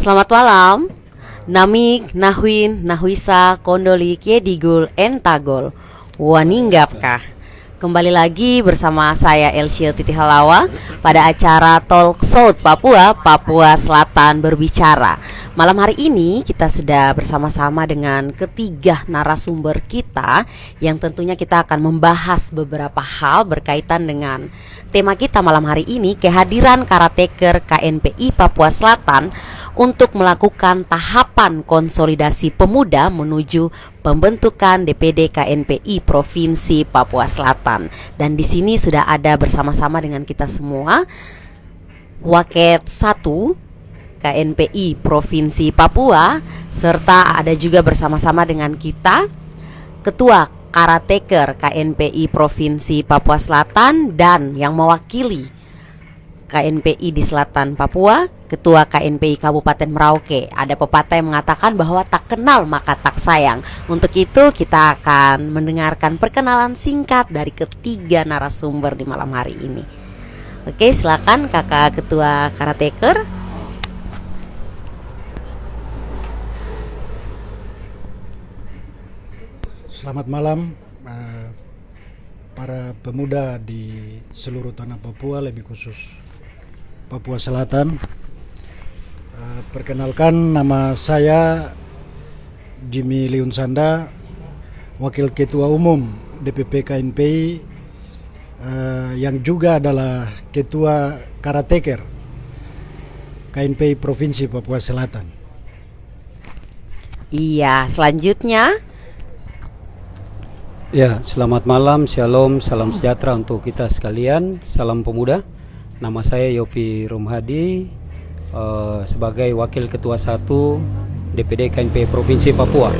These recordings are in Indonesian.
Selamat malam. Namik, Nahwin, Nahwisa, Kondoli, Kiedigul, Entagol, Waninggapkah. Kembali lagi bersama saya Elsie Titi Halawa pada acara Talk South Papua, Papua Selatan berbicara. Malam hari ini kita sudah bersama-sama dengan ketiga narasumber kita yang tentunya kita akan membahas beberapa hal berkaitan dengan tema kita malam hari ini, kehadiran karateker KNPI Papua Selatan untuk melakukan tahapan konsolidasi pemuda menuju pembentukan DPD KNPI Provinsi Papua Selatan. Dan di sini sudah ada bersama-sama dengan kita semua Waket 1 KNPI Provinsi Papua, serta ada juga bersama-sama dengan kita Ketua Karateker KNPI Provinsi Papua Selatan dan yang mewakili KNPI di Selatan Papua, Ketua KNPI Kabupaten Merauke. Ada pepatah yang mengatakan bahwa tak kenal maka tak sayang. Untuk itu kita akan mendengarkan perkenalan singkat dari ketiga narasumber di malam hari ini. Oke, silakan Kakak Ketua Karateker. Selamat malam para pemuda di seluruh tanah Papua, lebih khusus Papua Selatan. Perkenalkan, nama saya Jimmy Liunsanda, Wakil Ketua Umum DPP KNPI, yang juga adalah Ketua Karateker KNPI Provinsi Papua Selatan. Iya, selanjutnya. Ya, selamat malam, shalom, salam sejahtera untuk kita sekalian, salam pemuda. Nama saya Yopi Romhadi, sebagai Wakil Ketua 1 DPD KNPI Provinsi Papua,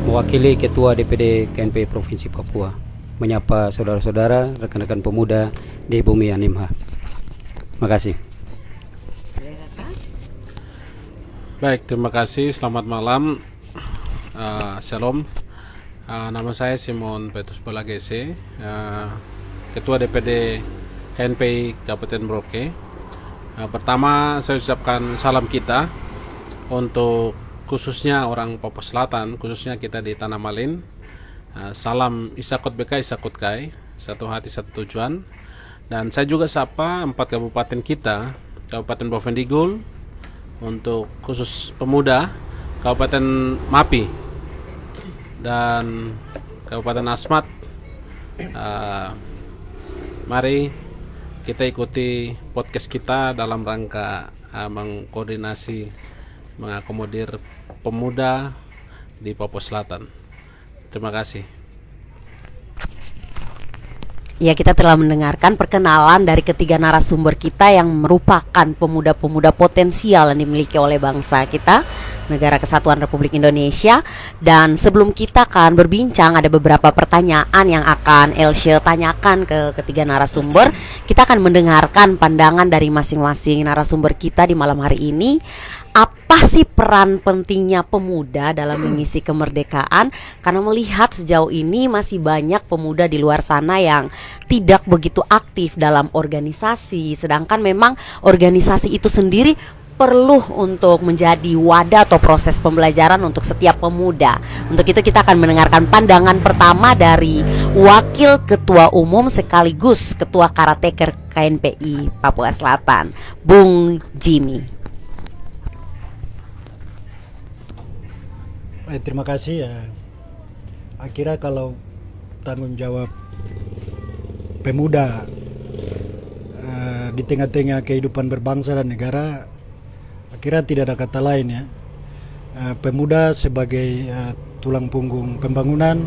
mewakili Ketua DPD KNPI Provinsi Papua, menyapa saudara-saudara, rekan-rekan pemuda di bumi Animha. Terima kasih. Baik, terima kasih, selamat malam, shalom. Nama saya Simon Petrus Balagese, Ketua DPD KNPI Kabupaten Merauke. Pertama, saya ucapkan salam kita untuk khususnya orang Papua Selatan, khususnya kita di Tanah Malin. Salam Isakut BK, Isakut Kai, satu hati satu tujuan. Dan saya juga sapa 4 kabupaten kita, Kabupaten Bovendigul untuk khusus pemuda, Kabupaten Mapi dan Kabupaten Asmat. Mari kita ikuti podcast kita dalam rangka mengkoordinasi, mengakomodir pemuda di Papua Selatan. Terima kasih. Ya, kita telah mendengarkan perkenalan dari ketiga narasumber kita yang merupakan pemuda-pemuda potensial yang dimiliki oleh bangsa kita, Negara Kesatuan Republik Indonesia. Dan sebelum kita akan berbincang, ada beberapa pertanyaan yang akan Elsie tanyakan ke ketiga narasumber. Kita akan mendengarkan pandangan dari masing-masing narasumber kita di malam hari ini. Apa sih peran pentingnya pemuda dalam mengisi kemerdekaan? Karena melihat sejauh ini masih banyak pemuda di luar sana yang tidak begitu aktif dalam organisasi. Sedangkan memang organisasi itu sendiri perlu untuk menjadi wadah atau proses pembelajaran untuk setiap pemuda. Untuk itu kita akan mendengarkan pandangan pertama dari Wakil Ketua Umum sekaligus Ketua Karateker KNPI Papua Selatan, Bung Jimmy. Terima kasih ya. Akhirnya kalau tanggung jawab pemuda di tengah-tengah kehidupan berbangsa dan negara, akhirnya tidak ada kata lain ya. Pemuda sebagai tulang punggung pembangunan,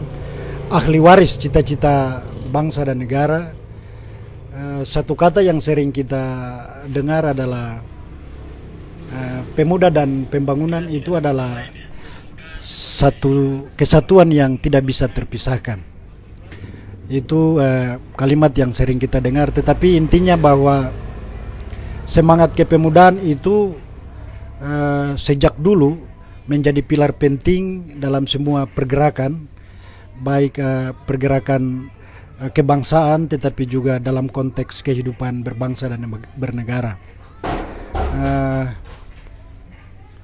ahli waris cita-cita bangsa dan negara. Satu kata yang sering kita dengar adalah pemuda dan pembangunan itu adalah satu kesatuan yang tidak bisa terpisahkan. Itu kalimat yang sering kita dengar, tetapi intinya bahwa semangat kepemudaan itu sejak dulu menjadi pilar penting dalam semua pergerakan, baik pergerakan kebangsaan tetapi juga dalam konteks kehidupan berbangsa dan bernegara.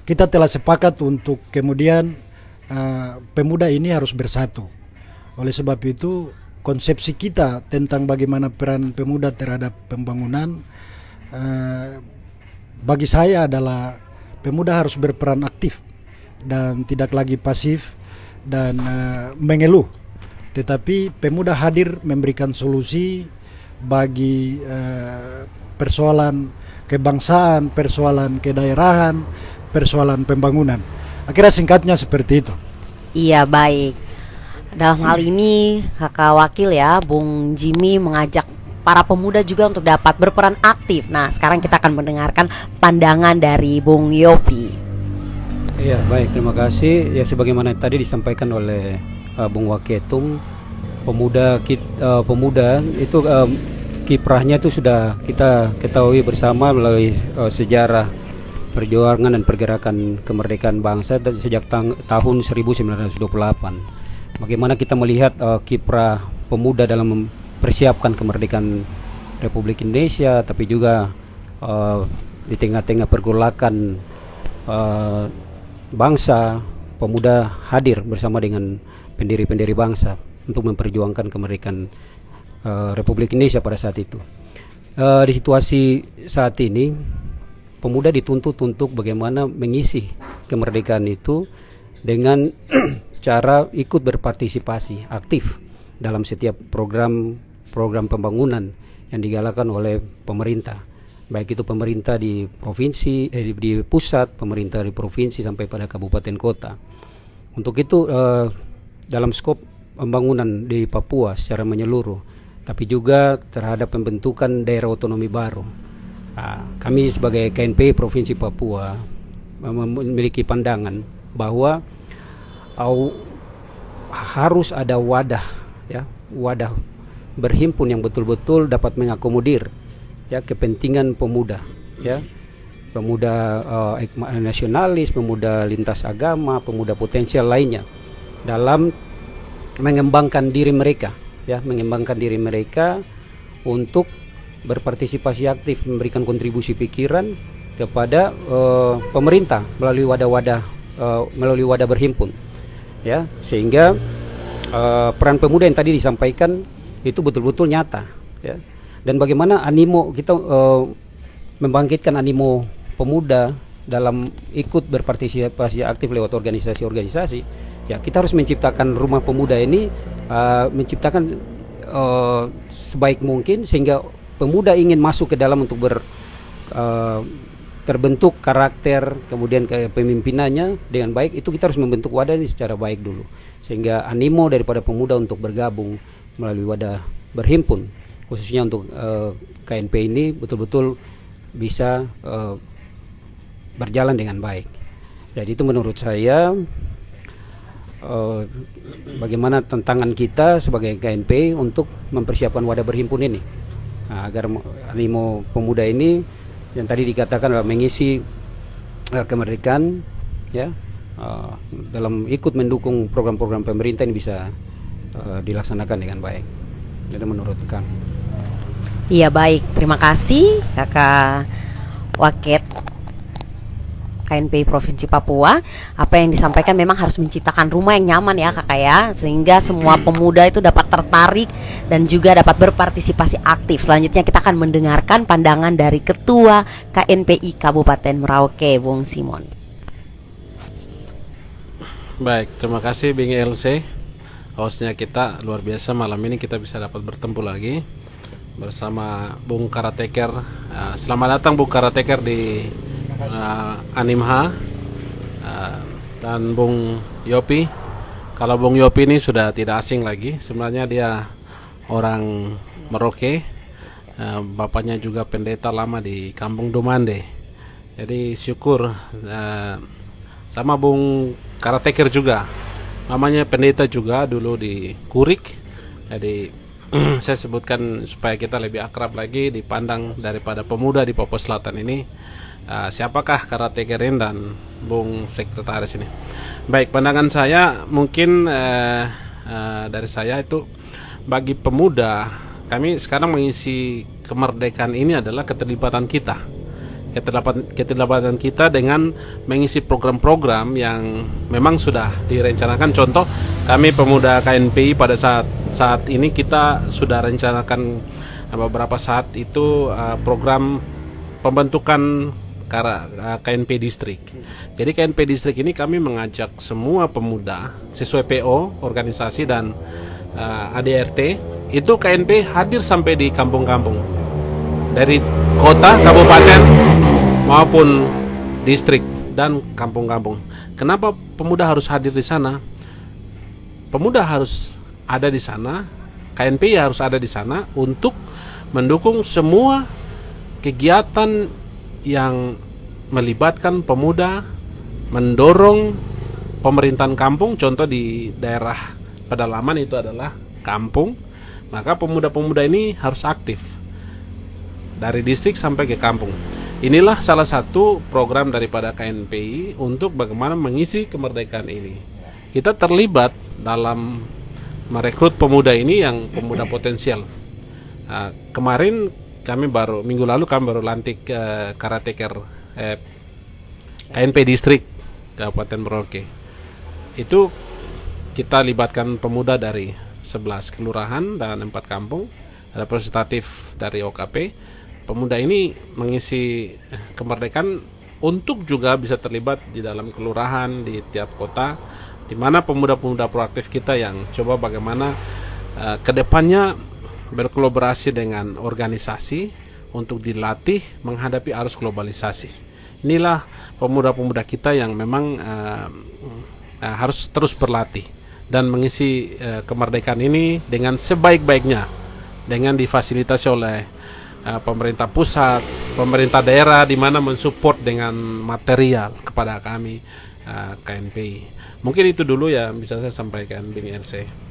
kita telah sepakat untuk kemudian pemuda ini harus bersatu. Oleh sebab itu konsepsi kita tentang bagaimana peran pemuda terhadap pembangunan bagi saya adalah pemuda harus berperan aktif dan tidak lagi pasif dan mengeluh, tetapi pemuda hadir memberikan solusi bagi persoalan kebangsaan, persoalan kedaerahan, persoalan pembangunan. Akhirnya singkatnya seperti itu. Iya, baik. Dalam hal ini Kakak Wakil ya, Bung Jimmy mengajak para pemuda juga untuk dapat berperan aktif. Nah, sekarang kita akan mendengarkan pandangan dari Bung Yopi. Iya, baik, terima kasih. Ya, sebagaimana tadi disampaikan oleh Bung Waketum, pemuda itu kiprahnya itu sudah kita ketahui bersama melalui sejarah perjuangan dan pergerakan kemerdekaan bangsa sejak tahun 1928. Bagaimana kita melihat kiprah pemuda dalam mempersiapkan kemerdekaan Republik Indonesia, tapi juga di tengah-tengah pergolakan bangsa, pemuda hadir bersama dengan pendiri-pendiri bangsa untuk memperjuangkan kemerdekaan Republik Indonesia pada saat itu. Di situasi saat ini, pemuda dituntut untuk bagaimana mengisi kemerdekaan itu dengan cara ikut berpartisipasi aktif dalam setiap program pembangunan yang digalakkan oleh pemerintah, baik itu pemerintah di provinsi, di pusat, pemerintah di provinsi sampai pada kabupaten kota. Untuk itu dalam skop pembangunan di Papua secara menyeluruh, tapi juga terhadap pembentukan daerah otonomi baru. Kami sebagai KNPI Provinsi Papua memiliki pandangan bahwa harus ada wadah berhimpun yang betul-betul dapat mengakomodir ya kepentingan pemuda, ya pemuda nasionalis, pemuda lintas agama, pemuda potensial lainnya dalam mengembangkan diri mereka untuk berpartisipasi aktif, memberikan kontribusi pikiran kepada pemerintah melalui wadah berhimpun, ya, sehingga peran pemuda yang tadi disampaikan itu betul-betul nyata, ya. Dan bagaimana animo kita membangkitkan animo pemuda dalam ikut berpartisipasi aktif lewat organisasi-organisasi, ya, kita harus menciptakan rumah pemuda ini, menciptakan sebaik mungkin sehingga pemuda ingin masuk ke dalam untuk terbentuk karakter, kemudian kepemimpinannya dengan baik. Itu kita harus membentuk wadah ini secara baik dulu, sehingga animo daripada pemuda untuk bergabung melalui wadah berhimpun, khususnya untuk KNP ini betul-betul bisa berjalan dengan baik. Jadi itu menurut saya bagaimana tantangan kita sebagai KNP untuk mempersiapkan wadah berhimpun ini. Agar animo pemuda ini yang tadi dikatakan adalah mengisi kemerdekaan, ya, dalam ikut mendukung program-program pemerintah ini bisa dilaksanakan dengan baik. Jadi menurut kami. Iya, baik, terima kasih Kakak Waket KNPI Provinsi Papua. Apa yang disampaikan memang harus menciptakan rumah yang nyaman ya Kakak ya, sehingga semua pemuda itu dapat tertarik dan juga dapat berpartisipasi aktif. Selanjutnya kita akan mendengarkan pandangan dari Ketua KNPI Kabupaten Merauke, Bung Simon. Baik, terima kasih Bing LC. Hostnya kita luar biasa, malam ini kita bisa dapat bertemu lagi bersama Bung Karateker. Selamat datang Bung Karateker di Animha dan Bung Yopi. Kalau Bung Yopi ini sudah tidak asing lagi, sebenarnya dia orang Merauke, bapaknya juga pendeta lama di Kampung Dumande. Jadi syukur sama Bung Karateker juga, namanya pendeta juga dulu di Kurik. Jadi saya sebutkan supaya kita lebih akrab lagi dipandang daripada pemuda di Papua Selatan ini. Siapakah Karatekerin dan Bung Sekretaris ini? Baik, pandangan saya mungkin dari saya itu, bagi pemuda, kami sekarang mengisi kemerdekaan ini adalah keterlibatan kita keterlibatan kita dengan mengisi program-program yang memang sudah direncanakan. Contoh, kami pemuda KNPI pada saat ini kita sudah rencanakan beberapa saat itu program pembentukan KNP Distrik. Jadi KNP Distrik ini kami mengajak semua pemuda sesuai PO, organisasi dan ADRT, itu KNP hadir sampai di kampung-kampung, dari kota, kabupaten maupun distrik dan kampung-kampung. Kenapa pemuda harus hadir di sana? Pemuda harus ada di sana, KNP harus ada di sana untuk mendukung semua kegiatan yang melibatkan pemuda, mendorong pemerintahan kampung. Contoh di daerah pedalaman itu adalah kampung, maka pemuda-pemuda ini harus aktif dari distrik sampai ke kampung. Inilah salah satu program daripada KNPI untuk bagaimana mengisi kemerdekaan ini. Kita terlibat dalam merekrut pemuda ini yang pemuda potensial. Kemarin minggu lalu kami baru lantik karateker KNP Distrik Kabupaten Merauke. Itu kita libatkan pemuda dari 11 kelurahan dan 4 kampung, representatif dari OKP. Pemuda ini mengisi kemerdekaan untuk juga bisa terlibat di dalam kelurahan, di tiap kota, di mana pemuda-pemuda proaktif kita yang coba bagaimana kedepannya berkolaborasi dengan organisasi untuk dilatih menghadapi arus globalisasi. Inilah pemuda-pemuda kita yang memang harus terus berlatih dan mengisi kemerdekaan ini dengan sebaik-baiknya, dengan difasilitasi oleh pemerintah pusat, pemerintah daerah, di mana mensupport dengan material kepada kami KNPI. Mungkin itu dulu ya bisa saya sampaikan, Bung LC.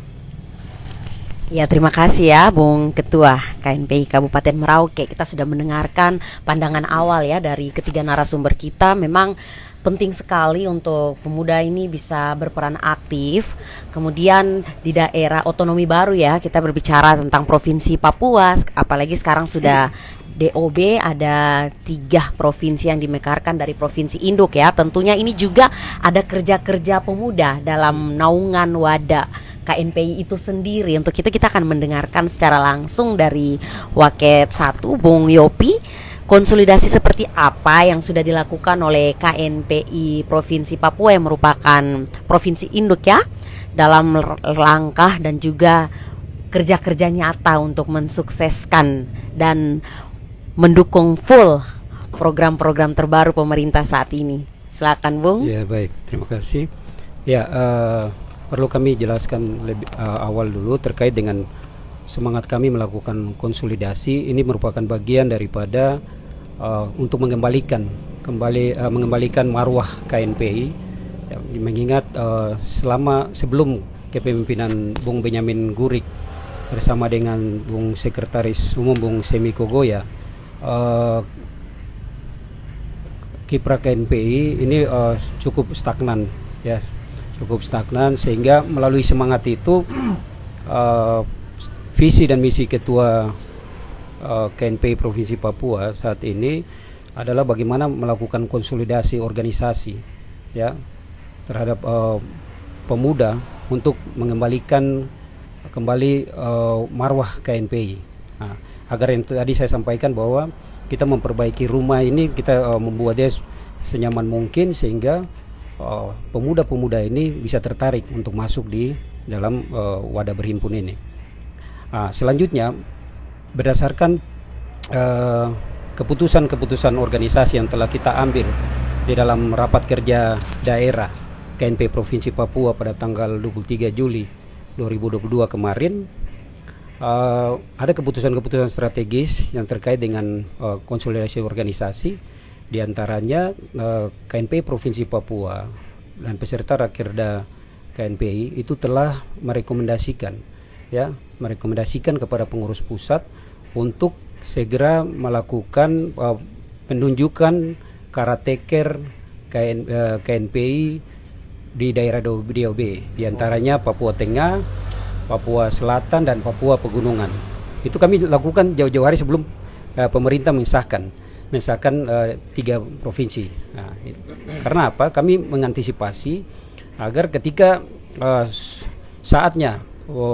Ya, terima kasih ya Bung Ketua KNPI Kabupaten Merauke. Kita sudah mendengarkan pandangan awal ya dari ketiga narasumber kita. Memang penting sekali untuk pemuda ini bisa berperan aktif. Kemudian di daerah otonomi baru ya, kita berbicara tentang Provinsi Papua. Apalagi sekarang sudah DOB, ada 3 provinsi yang dimekarkan dari Provinsi Induk ya. Tentunya ini juga ada kerja-kerja pemuda dalam naungan wadah KNPI itu sendiri. Untuk itu kita akan mendengarkan secara langsung dari Waket 1 Bung Yopi, konsolidasi seperti apa yang sudah dilakukan oleh KNPI Provinsi Papua yang merupakan Provinsi Induk ya, dalam langkah dan juga kerja-kerja nyata untuk mensukseskan dan mendukung full program-program terbaru pemerintah saat ini. Silakan Bung. Ya, baik, terima kasih. Ya, perlu kami jelaskan lebih awal dulu terkait dengan semangat kami melakukan konsolidasi. Ini merupakan bagian daripada untuk mengembalikan marwah KNPI, ya, mengingat sebelum kepemimpinan Bung Benyamin Gurik bersama dengan Bung Sekretaris Umum Bung Semi Kogoya, kiprah KNPI ini cukup stagnan ya, sehingga melalui semangat itu visi dan misi Ketua KNPI Provinsi Papua saat ini adalah bagaimana melakukan konsolidasi organisasi ya terhadap pemuda untuk mengembalikan kembali marwah KNPI. Nah, agar yang tadi saya sampaikan bahwa kita memperbaiki rumah ini, kita membuatnya senyaman mungkin sehingga pemuda-pemuda ini bisa tertarik untuk masuk di dalam wadah berhimpun ini. Selanjutnya, berdasarkan keputusan-keputusan organisasi yang telah kita ambil di dalam rapat kerja daerah KNP Provinsi Papua pada tanggal 23 Juli 2022 kemarin, ada keputusan-keputusan strategis yang terkait dengan konsolidasi organisasi. Di antaranya KNPI Provinsi Papua dan peserta Rakerda KNPI itu telah merekomendasikan kepada pengurus pusat untuk segera melakukan penunjukan karateker KNPI di daerah DOB, di antaranya Papua Tengah, Papua Selatan dan Papua Pegunungan. Itu kami lakukan jauh-jauh hari sebelum pemerintah mengesahkan. mengesahkan 3 provinsi. Nah, karena apa? Kami mengantisipasi agar ketika saatnya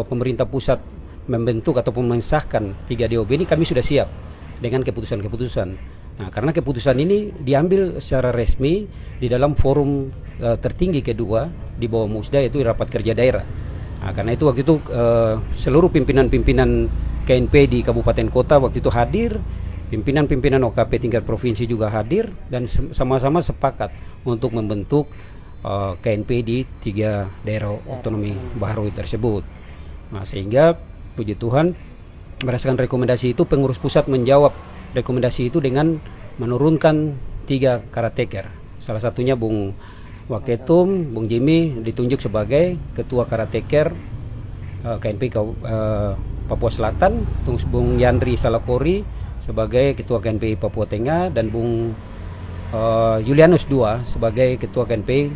pemerintah pusat membentuk ataupun mengesahkan 3 DOB ini, kami sudah siap dengan keputusan-keputusan. Nah, karena keputusan ini diambil secara resmi di dalam forum tertinggi kedua di bawah Musda, yaitu rapat kerja daerah. Nah, karena itu waktu itu seluruh pimpinan-pimpinan KNP di kabupaten kota waktu itu hadir, pimpinan-pimpinan OKP tingkat provinsi juga hadir, dan sama-sama sepakat untuk membentuk KNP di 3 daerah otonomi baru tersebut. Nah, sehingga puji Tuhan berdasarkan rekomendasi itu pengurus pusat menjawab rekomendasi itu dengan menurunkan 3 karateker. Salah satunya Bung Waketum, Bung Jimmy ditunjuk sebagai ketua karateker KNP Papua Selatan, Bung Yandri Salakori sebagai ketua KNP Papua Tengah, dan Bung Julianus II sebagai ketua KNP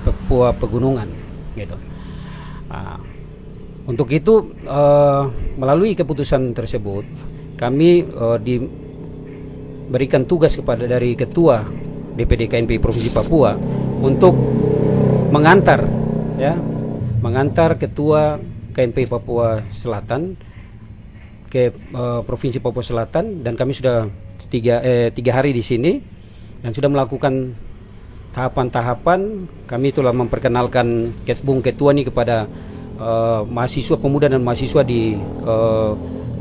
Papua Pegunungan, gitu. Nah, untuk itu melalui keputusan tersebut kami diberikan tugas kepada dari ketua DPD KNP Provinsi Papua untuk mengantar ketua KNP Papua Selatan ke Provinsi Papua Selatan, dan kami sudah 3 hari di sini dan sudah melakukan tahapan-tahapan. Kami telah memperkenalkan Bung Ketua ini kepada mahasiswa, pemuda dan mahasiswa di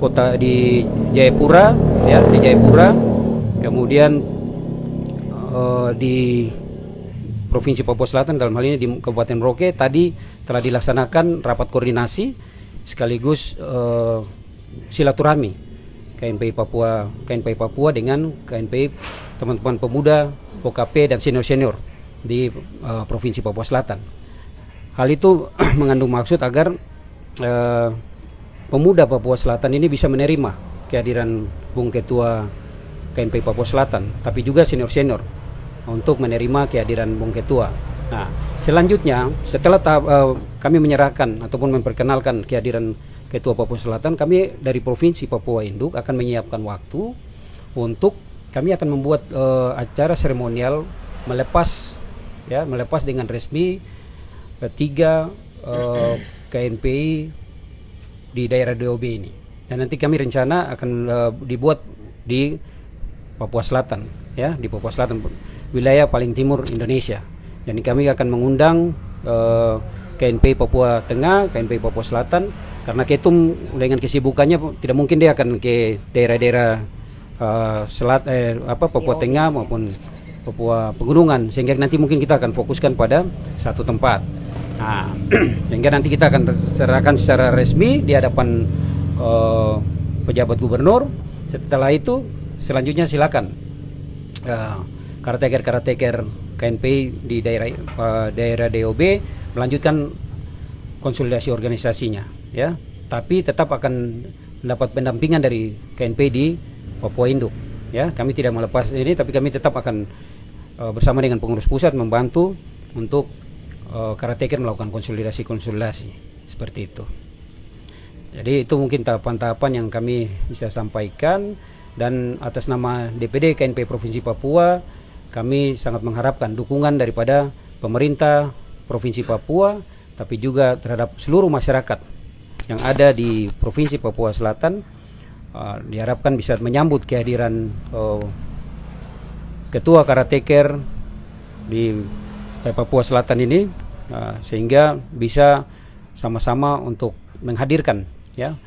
kota di Jayapura, ya, di Jayapura. Kemudian di Provinsi Papua Selatan, dalam hal ini di Kabupaten Merauke, tadi telah dilaksanakan rapat koordinasi sekaligus silaturahmi KNP Papua dengan KNP teman-teman pemuda, OKP dan senior-senior di Provinsi Papua Selatan. Hal itu mengandung maksud agar pemuda Papua Selatan ini bisa menerima kehadiran Bung Ketua KNP Papua Selatan, tapi juga senior-senior untuk menerima kehadiran Bung Ketua. Nah, selanjutnya setelah kami menyerahkan ataupun memperkenalkan kehadiran Ketua Papua Selatan, kami dari Provinsi Papua Induk akan menyiapkan waktu untuk kami akan membuat acara seremonial melepas dengan resmi 3 KNPI di daerah DOB ini. Dan nanti kami rencana akan dibuat di Papua Selatan, ya, di Papua Selatan, wilayah paling timur Indonesia. Jadi kami akan mengundang KNP Papua Tengah, KNP Papua Selatan, karena Ketum dengan kesibukannya tidak mungkin dia akan ke daerah-daerah Papua Tengah maupun Papua Pegunungan, sehingga nanti mungkin kita akan fokuskan pada satu tempat. Nah, sehingga nanti kita akan serahkan secara resmi di hadapan pejabat gubernur. Setelah itu selanjutnya silakan karateker KNP di daerah DOB melanjutkan konsolidasi organisasinya, ya. Tapi tetap akan mendapat pendampingan dari KNP di Papua Induk, ya. Kami tidak melepas ini, tapi kami tetap akan bersama dengan pengurus pusat membantu untuk karateker melakukan konsolidasi seperti itu. Jadi itu mungkin tahapan-tahapan yang kami bisa sampaikan, dan atas nama DPD KNP Provinsi Papua kami sangat mengharapkan dukungan daripada pemerintah Provinsi Papua, tapi juga terhadap seluruh masyarakat yang ada di Provinsi Papua Selatan. Diharapkan bisa menyambut kehadiran ketua karateker di Papua Selatan ini, sehingga bisa sama-sama untuk menghadirkan, ya,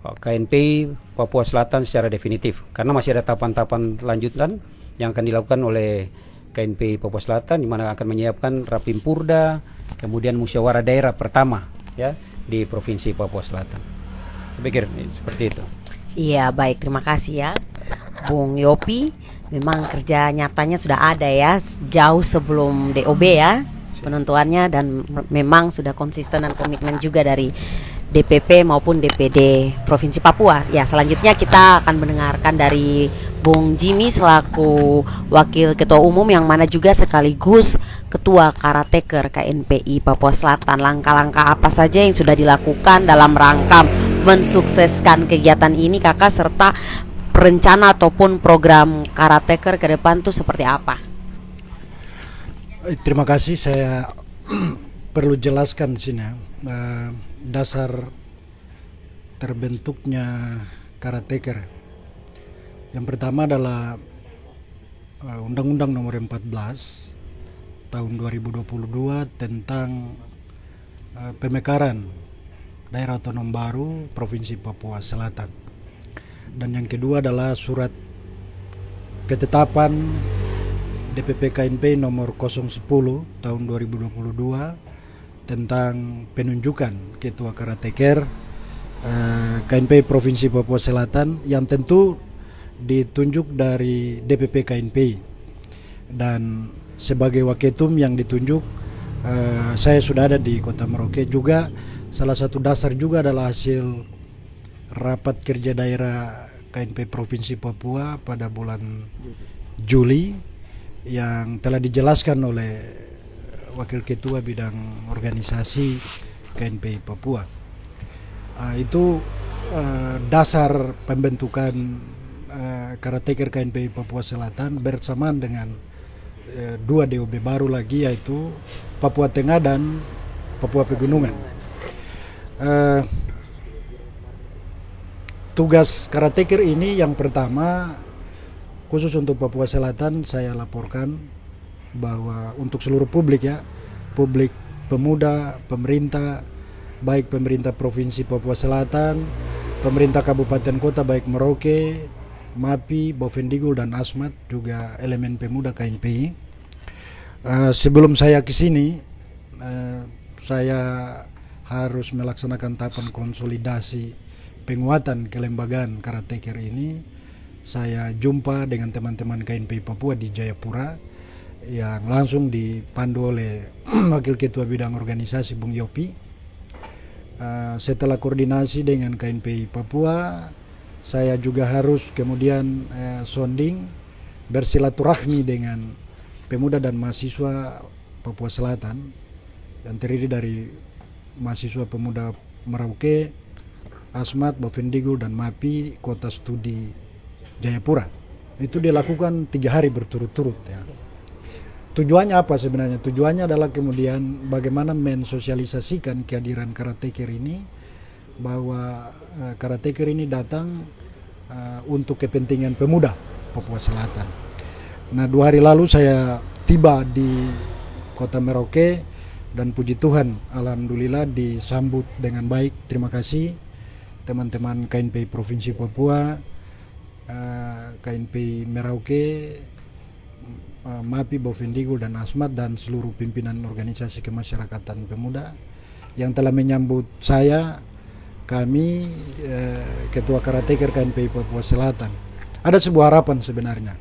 KNP Papua Selatan secara definitif, karena masih ada tahapan-tahapan lanjutan yang akan dilakukan oleh KNP Papua Selatan, di mana akan menyiapkan Rapimpurda, kemudian musyawarah daerah pertama, ya, di Provinsi Papua Selatan. Saya pikir seperti itu. Iya, baik, terima kasih ya Bung Yopi. Memang kerja nyatanya sudah ada ya jauh sebelum DOB ya penentuannya, dan memang sudah konsisten dan komitmen juga dari DPP maupun DPD Provinsi Papua. Ya, selanjutnya kita akan mendengarkan dari Bung Jimmy selaku Wakil Ketua Umum yang mana juga sekaligus Ketua Karateker KNPI Papua Selatan. Langkah-langkah apa saja yang sudah dilakukan dalam rangka mensukseskan kegiatan ini, Kakak, serta rencana ataupun program Karateker ke depan tuh seperti apa? Terima kasih. Saya perlu jelaskan di sini ya. Dasar terbentuknya Karateker. Yang pertama adalah Undang-Undang Nomor 14 tahun 2022 tentang pemekaran daerah otonom baru Provinsi Papua Selatan. Dan yang kedua adalah surat ketetapan DPP KNP nomor 010 tahun 2022 tentang penunjukan Ketua Karateker KNP Provinsi Papua Selatan, yang tentu ditunjuk dari DPP KNP, dan sebagai waketum yang ditunjuk saya sudah ada di Kota Merauke. Juga salah satu dasar juga adalah hasil rapat kerja daerah KNP Provinsi Papua pada bulan Juli yang telah dijelaskan oleh Wakil Ketua Bidang Organisasi KNP Papua. Itu dasar pembentukan Karateker KNP Papua Selatan bersamaan dengan dua DOB baru lagi, yaitu Papua Tengah dan Papua Pegunungan. Tugas Karateker ini yang pertama, khusus untuk Papua Selatan, saya laporkan bahwa untuk seluruh publik ya, publik, pemuda, pemerintah, baik pemerintah Provinsi Papua Selatan, pemerintah kabupaten kota baik Merauke, MAPI, Bovendigul dan Asmat, juga elemen pemuda KNPI. Sebelum saya ke sini, saya harus melaksanakan tahapan konsolidasi penguatan kelembagaan Karateker ini. Saya jumpa dengan teman-teman KNPI Papua di Jayapura yang langsung dipandu oleh Wakil Ketua Bidang Organisasi Bung Yopi. Setelah koordinasi dengan KNPI Papua, saya juga harus kemudian sounding, bersilaturahmi dengan pemuda dan mahasiswa Papua Selatan yang terdiri dari mahasiswa pemuda Merauke, Asmat, Bovendigul dan MAPI Kota Studi Jayapura. Itu dilakukan 3 hari berturut-turut ya. Tujuannya apa sebenarnya? Tujuannya adalah kemudian bagaimana mensosialisasikan kehadiran Karateker ini, bahwa Karateker ini datang untuk kepentingan pemuda Papua Selatan. Nah, 2 hari lalu saya tiba di Kota Merauke dan puji Tuhan, alhamdulillah disambut dengan baik. Terima kasih teman-teman KNPI Provinsi Papua, KNPI Merauke, MAPI, Bovendigul dan Asmat, dan seluruh pimpinan organisasi kemasyarakatan pemuda yang telah menyambut saya, kami, Ketua Karateker KNPI Papua Selatan. Ada sebuah harapan sebenarnya.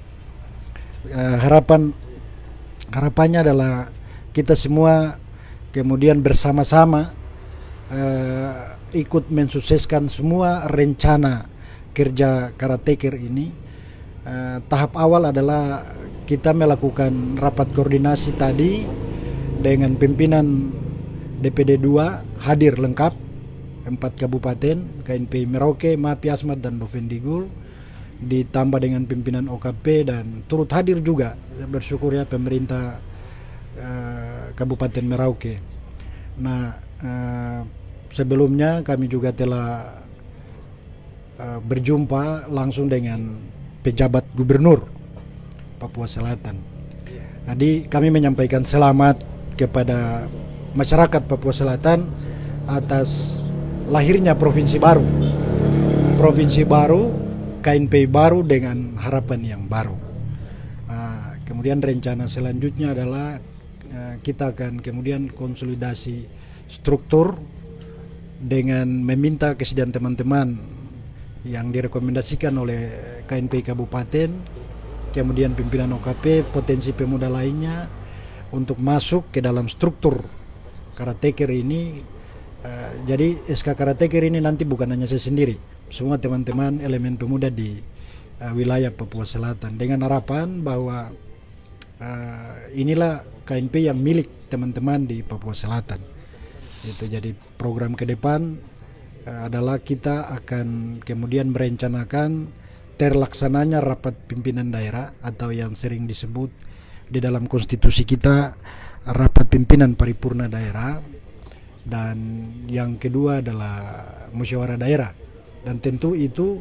Harapannya adalah kita semua kemudian bersama-sama ikut mensukseskan semua rencana kerja Karateker ini. Tahap awal adalah kita melakukan rapat koordinasi tadi dengan pimpinan DPD 2 hadir lengkap, 4 kabupaten, KNPI Merauke, MAPI, Asmat dan Bovendigul, ditambah dengan pimpinan OKP, dan turut hadir juga, bersyukur ya, pemerintah Kabupaten Merauke. Nah, sebelumnya kami juga telah berjumpa langsung dengan pejabat gubernur Papua Selatan. Jadi kami menyampaikan selamat kepada masyarakat Papua Selatan atas lahirnya provinsi baru. Provinsi baru, KNPI baru dengan harapan yang baru. Kemudian rencana selanjutnya adalah kita akan kemudian konsolidasi struktur dengan meminta kesediaan teman-teman yang direkomendasikan oleh KNPI Kabupaten, kemudian pimpinan OKP, potensi pemuda lainnya untuk masuk ke dalam struktur Karateker ini. Jadi SK Karateker ini nanti bukan hanya saya sendiri, semua teman-teman elemen pemuda di wilayah Papua Selatan, dengan harapan bahwa inilah KNP yang milik teman-teman di Papua Selatan. Itu jadi program ke depan adalah kita akan kemudian merencanakan terlaksananya rapat pimpinan daerah atau yang sering disebut di dalam konstitusi kita rapat pimpinan paripurna daerah, dan yang kedua adalah musyawarah daerah, dan tentu itu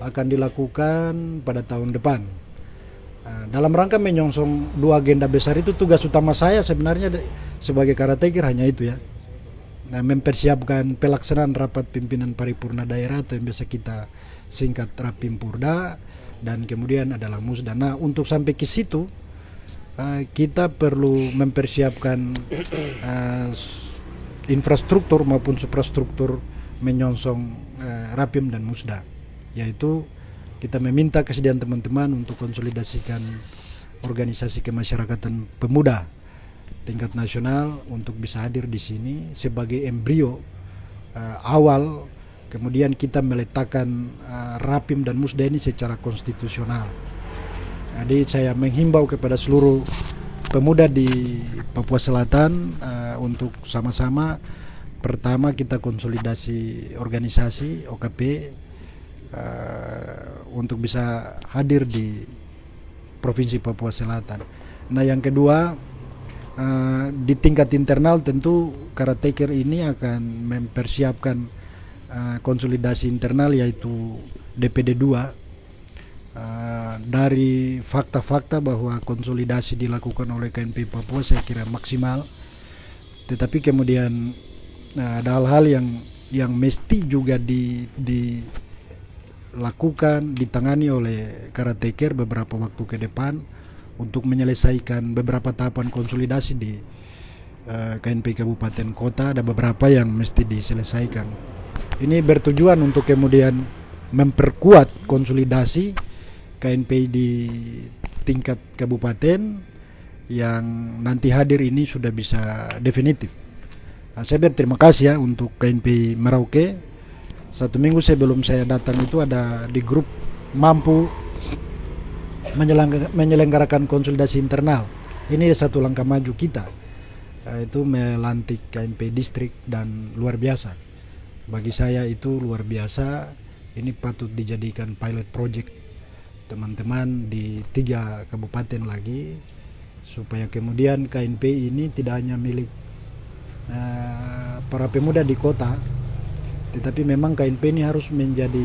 akan dilakukan pada tahun depan. Dalam rangka menyongsong dua agenda besar itu, tugas utama saya sebenarnya sebagai caretaker hanya itu ya. Nah, mempersiapkan pelaksanaan rapat pimpinan paripurna daerah atau yang biasa kita singkat Rapimpurda, dan kemudian adalah Musda. Nah, untuk sampai ke situ kita perlu mempersiapkan infrastruktur maupun suprastruktur menyongsong Rapim dan Musda, yaitu kita meminta kesediaan teman-teman untuk konsolidasikan organisasi kemasyarakatan pemuda tingkat nasional untuk bisa hadir di sini sebagai embrio awal, kemudian kita meletakkan Rapim dan Musda ini secara konstitusional. Jadi saya menghimbau kepada seluruh pemuda di Papua Selatan untuk sama-sama, pertama kita konsolidasi organisasi OKP untuk bisa hadir di Provinsi Papua Selatan. Nah, yang kedua, di tingkat internal tentu caretaker ini akan mempersiapkan konsolidasi internal, yaitu DPD 2. Dari fakta-fakta bahwa konsolidasi dilakukan oleh KNP Papua saya kira maksimal, tetapi kemudian ada hal-hal yang mesti juga dilakukan, ditangani oleh caretaker beberapa waktu ke depan untuk menyelesaikan beberapa tahapan konsolidasi di KNP Kabupaten Kota. Ada beberapa yang mesti diselesaikan. Ini bertujuan untuk kemudian memperkuat konsolidasi KNP di tingkat kabupaten yang nanti hadir ini sudah bisa definitif. Nah, saya berterima kasih ya untuk KNP Merauke. 1 minggu sebelum saya datang itu ada di grup mampu menyelenggarakan konsolidasi internal. Ini satu langkah maju kita, itu melantik KNP distrik, dan luar biasa. Bagi saya itu luar biasa. Ini patut dijadikan pilot project teman-teman di 3 kabupaten lagi, supaya kemudian KNP ini tidak hanya milik para pemuda di kota, tetapi memang KNP ini harus menjadi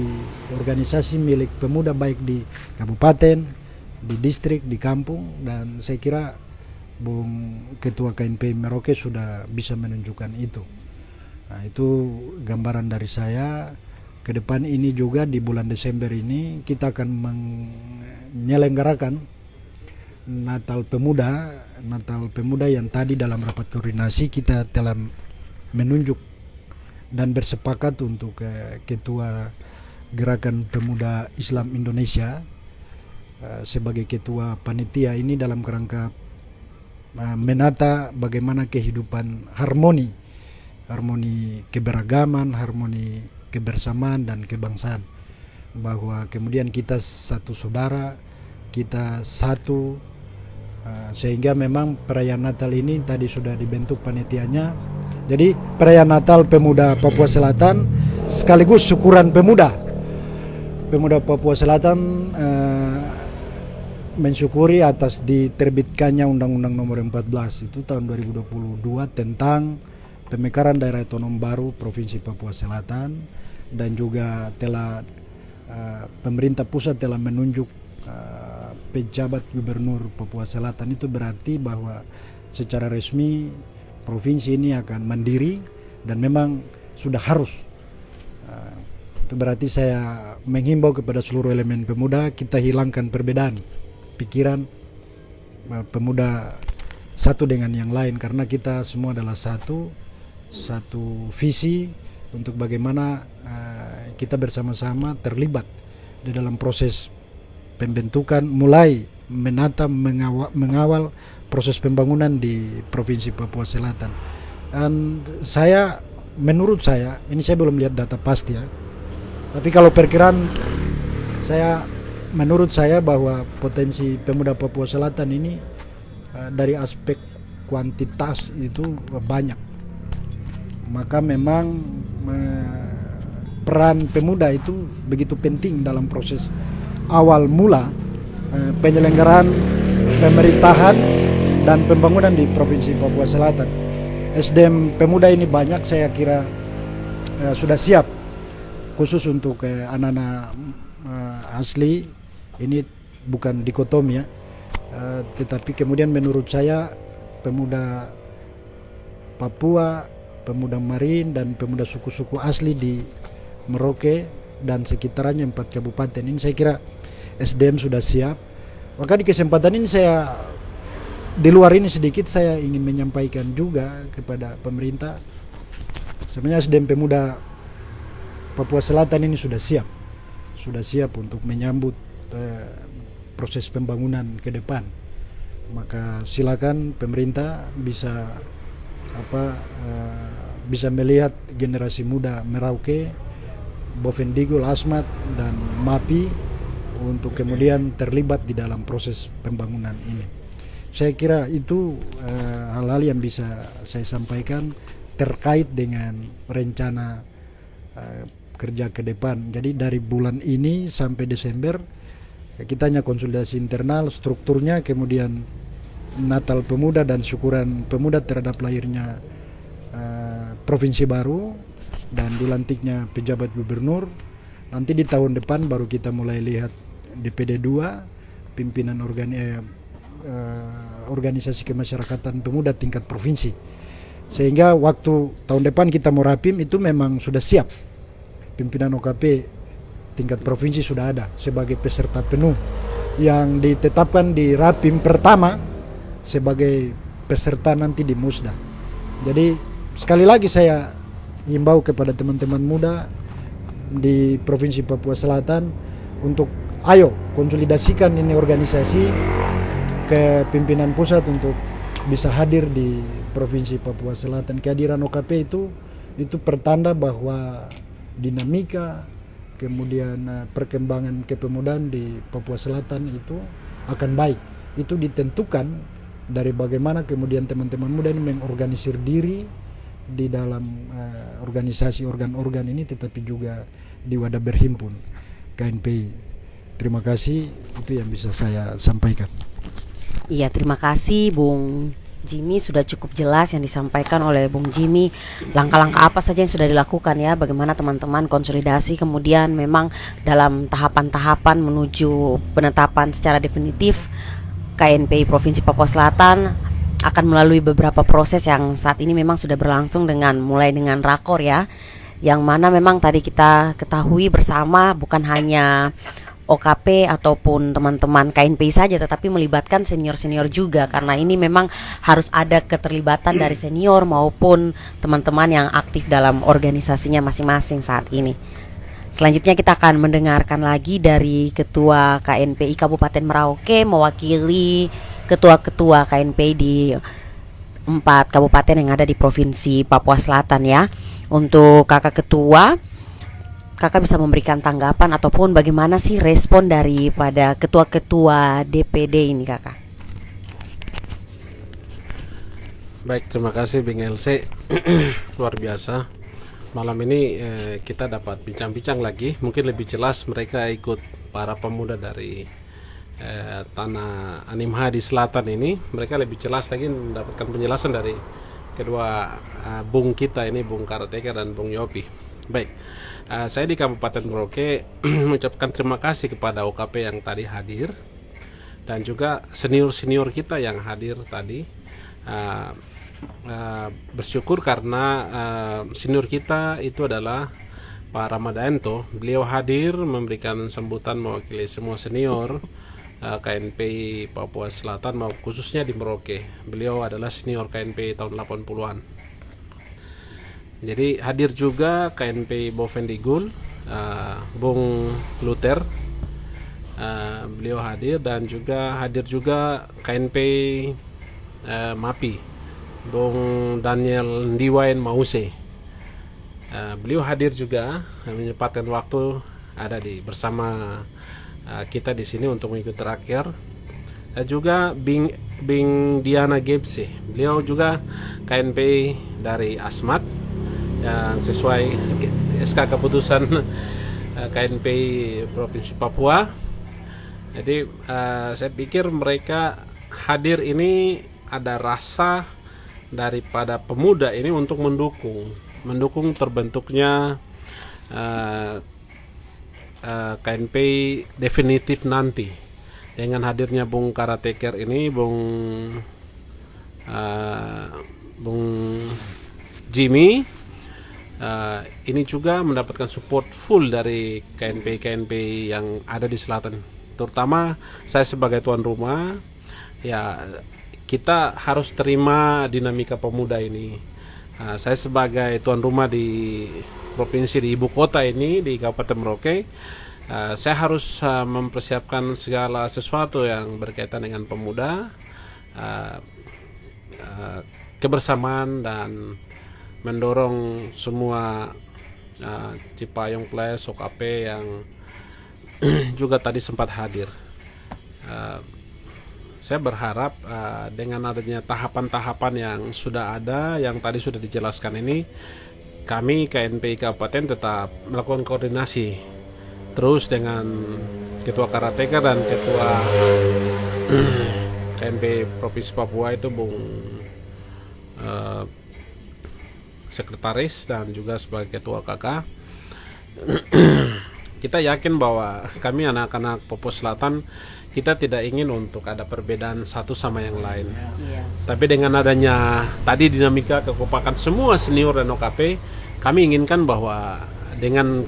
organisasi milik pemuda baik di kabupaten, di distrik, di kampung. Dan saya kira Bung Ketua KNP Merauke sudah bisa menunjukkan itu. Nah, itu gambaran dari saya. Ke depan ini juga di bulan Desember ini kita akan menyelenggarakan Natal Pemuda yang tadi dalam rapat koordinasi kita telah menunjuk dan bersepakat untuk Ketua Gerakan Pemuda Islam Indonesia sebagai ketua panitia ini dalam kerangka menata bagaimana kehidupan harmoni keberagaman, harmoni kebersamaan dan kebangsaan, bahwa kemudian kita satu saudara, kita satu, sehingga memang perayaan Natal ini tadi sudah dibentuk panitianya. Jadi perayaan Natal Pemuda Papua Selatan sekaligus syukuran pemuda Papua Selatan mensyukuri atas diterbitkannya Undang-Undang Nomor 14 itu tahun 2022 tentang pemekaran daerah otonom baru Provinsi Papua Selatan, dan juga telah pemerintah pusat telah menunjuk pejabat gubernur Papua Selatan. Itu berarti bahwa secara resmi provinsi ini akan mandiri, dan memang sudah harus. Itu berarti saya menghimbau kepada seluruh elemen pemuda, kita hilangkan perbedaan pikiran pemuda satu dengan yang lain, karena kita semua adalah satu visi untuk bagaimana kita bersama-sama terlibat di dalam proses pembentukan, mulai menata mengawal proses pembangunan di Provinsi Papua Selatan. Dan menurut saya, ini saya belum lihat data pasti ya, tapi kalau perkiraan menurut saya bahwa potensi pemuda Papua Selatan ini dari aspek kuantitas itu banyak. Maka memang peran pemuda itu begitu penting dalam proses awal mula penyelenggaraan pemerintahan dan pembangunan di Provinsi Papua Selatan. SDM pemuda ini banyak, saya kira sudah siap khusus untuk anak-anak asli. Ini bukan dikotomi ya, tetapi kemudian menurut saya pemuda Papua, pemuda Marin dan pemuda suku-suku asli di Merauke dan sekitarnya 4 kabupaten ini, saya kira SDM sudah siap. Maka di kesempatan ini saya, di luar ini sedikit, saya ingin menyampaikan juga kepada pemerintah, sebenarnya SDM pemuda Papua Selatan ini sudah siap untuk menyambut proses pembangunan ke depan. Maka silakan pemerintah bisa bisa melihat generasi muda Merauke, Bovendigul, Asmat dan MAPI untuk kemudian terlibat di dalam proses pembangunan ini. Saya kira itu hal-hal yang bisa saya sampaikan terkait dengan rencana kerja ke depan. Jadi dari bulan ini sampai Desember kita hanya konsolidasi internal, strukturnya, kemudian Natal Pemuda dan syukuran pemuda terhadap lahirnya provinsi baru dan dilantiknya pejabat gubernur. Nanti di tahun depan baru kita mulai lihat DPD 2, pimpinan organisasi kemasyarakatan pemuda tingkat provinsi. Sehingga waktu tahun depan kita mau rapim itu memang sudah siap. Pimpinan OKP tingkat provinsi sudah ada sebagai peserta penuh yang ditetapkan di rapim pertama sebagai peserta nanti di Musda. Jadi sekali lagi saya himbau kepada teman-teman muda di Provinsi Papua Selatan untuk ayo konsolidasikan ini organisasi ke pimpinan pusat untuk bisa hadir di Provinsi Papua Selatan. Kehadiran OKP itu pertanda bahwa dinamika kemudian perkembangan kepemudaan di Papua Selatan itu akan baik. Itu ditentukan dari bagaimana kemudian teman-teman muda ini mengorganisir diri di dalam organisasi organ-organ ini, tetapi juga di wadah berhimpun KNPI. Terima kasih, itu yang bisa saya sampaikan. Iya, terima kasih Bung Jimmy, sudah cukup jelas yang disampaikan oleh Bung Jimmy. Langkah-langkah apa saja yang sudah dilakukan ya, bagaimana teman-teman konsolidasi, kemudian memang dalam tahapan-tahapan menuju penetapan secara definitif KNPI Provinsi Papua Selatan akan melalui beberapa proses yang saat ini memang sudah berlangsung mulai dengan rakor ya, yang mana memang tadi kita ketahui bersama bukan hanya OKP ataupun teman-teman KNPI saja, tetapi melibatkan senior-senior juga, karena ini memang harus ada keterlibatan dari senior maupun teman-teman yang aktif dalam organisasinya masing-masing saat ini. Selanjutnya kita akan mendengarkan lagi dari Ketua KNPI Kabupaten Merauke mewakili ketua-ketua KNPI di 4 kabupaten yang ada di Provinsi Papua Selatan ya. Untuk Kakak Ketua, Kakak bisa memberikan tanggapan ataupun bagaimana sih respon daripada ketua-ketua DPD ini, Kakak? Baik, terima kasih Bing LC. Luar biasa. Malam ini kita dapat bincang-bincang lagi. Mungkin lebih jelas mereka ikut para pemuda dari tanah Animha di selatan ini. Mereka lebih jelas lagi mendapatkan penjelasan dari kedua bung kita ini, Bung Karateka dan Bung Yopi. Baik, saya di Kabupaten Merauke mengucapkan terima kasih kepada OKP yang tadi hadir dan juga senior-senior kita yang hadir tadi. Bersyukur karena senior kita itu adalah Pak Ramadaento. Beliau hadir memberikan sambutan mewakili semua senior KNPI Papua Selatan, khususnya di Merauke. Beliau adalah senior KNPI tahun 80-an. Jadi hadir juga KNPI Bovendigul, Bung Luther, beliau hadir, dan juga hadir juga KNPI MAPI, Bung Daniel Ndiwain Mause. Beliau hadir juga, menyempatkan waktu ada bersama kita di sini untuk mengikuti terakhir. Juga Bing Diana Gebse, beliau juga KNPI dari Asmat yang sesuai SK keputusan KNPI Provinsi Papua. Jadi saya pikir mereka hadir ini ada rasa daripada pemuda ini untuk mendukung terbentuknya KNP definitif nanti. Dengan hadirnya Bung Karateker ini, Bung Jimmy ini juga mendapatkan support full dari KNP yang ada di selatan. Terutama saya sebagai tuan rumah, ya kita harus terima dinamika pemuda ini. Saya sebagai tuan rumah di provinsi di ibu kota ini, di Kabupaten Merauke, saya harus mempersiapkan segala sesuatu yang berkaitan dengan pemuda, kebersamaan, dan mendorong semua Cipayung Place, OKP yang juga tadi sempat hadir. Saya berharap dengan adanya tahapan-tahapan yang sudah ada, yang tadi sudah dijelaskan ini, kami KNPI Kabupaten tetap melakukan koordinasi terus dengan Ketua Karateka dan Ketua KNPI Provinsi Papua itu Bung Sekretaris dan juga sebagai Ketua KK. Kita yakin bahwa kami anak-anak Papua Selatan, kita tidak ingin untuk ada perbedaan satu sama yang lain. Tapi dengan adanya tadi dinamika kekompakan semua senior dan OKP, kami inginkan bahwa dengan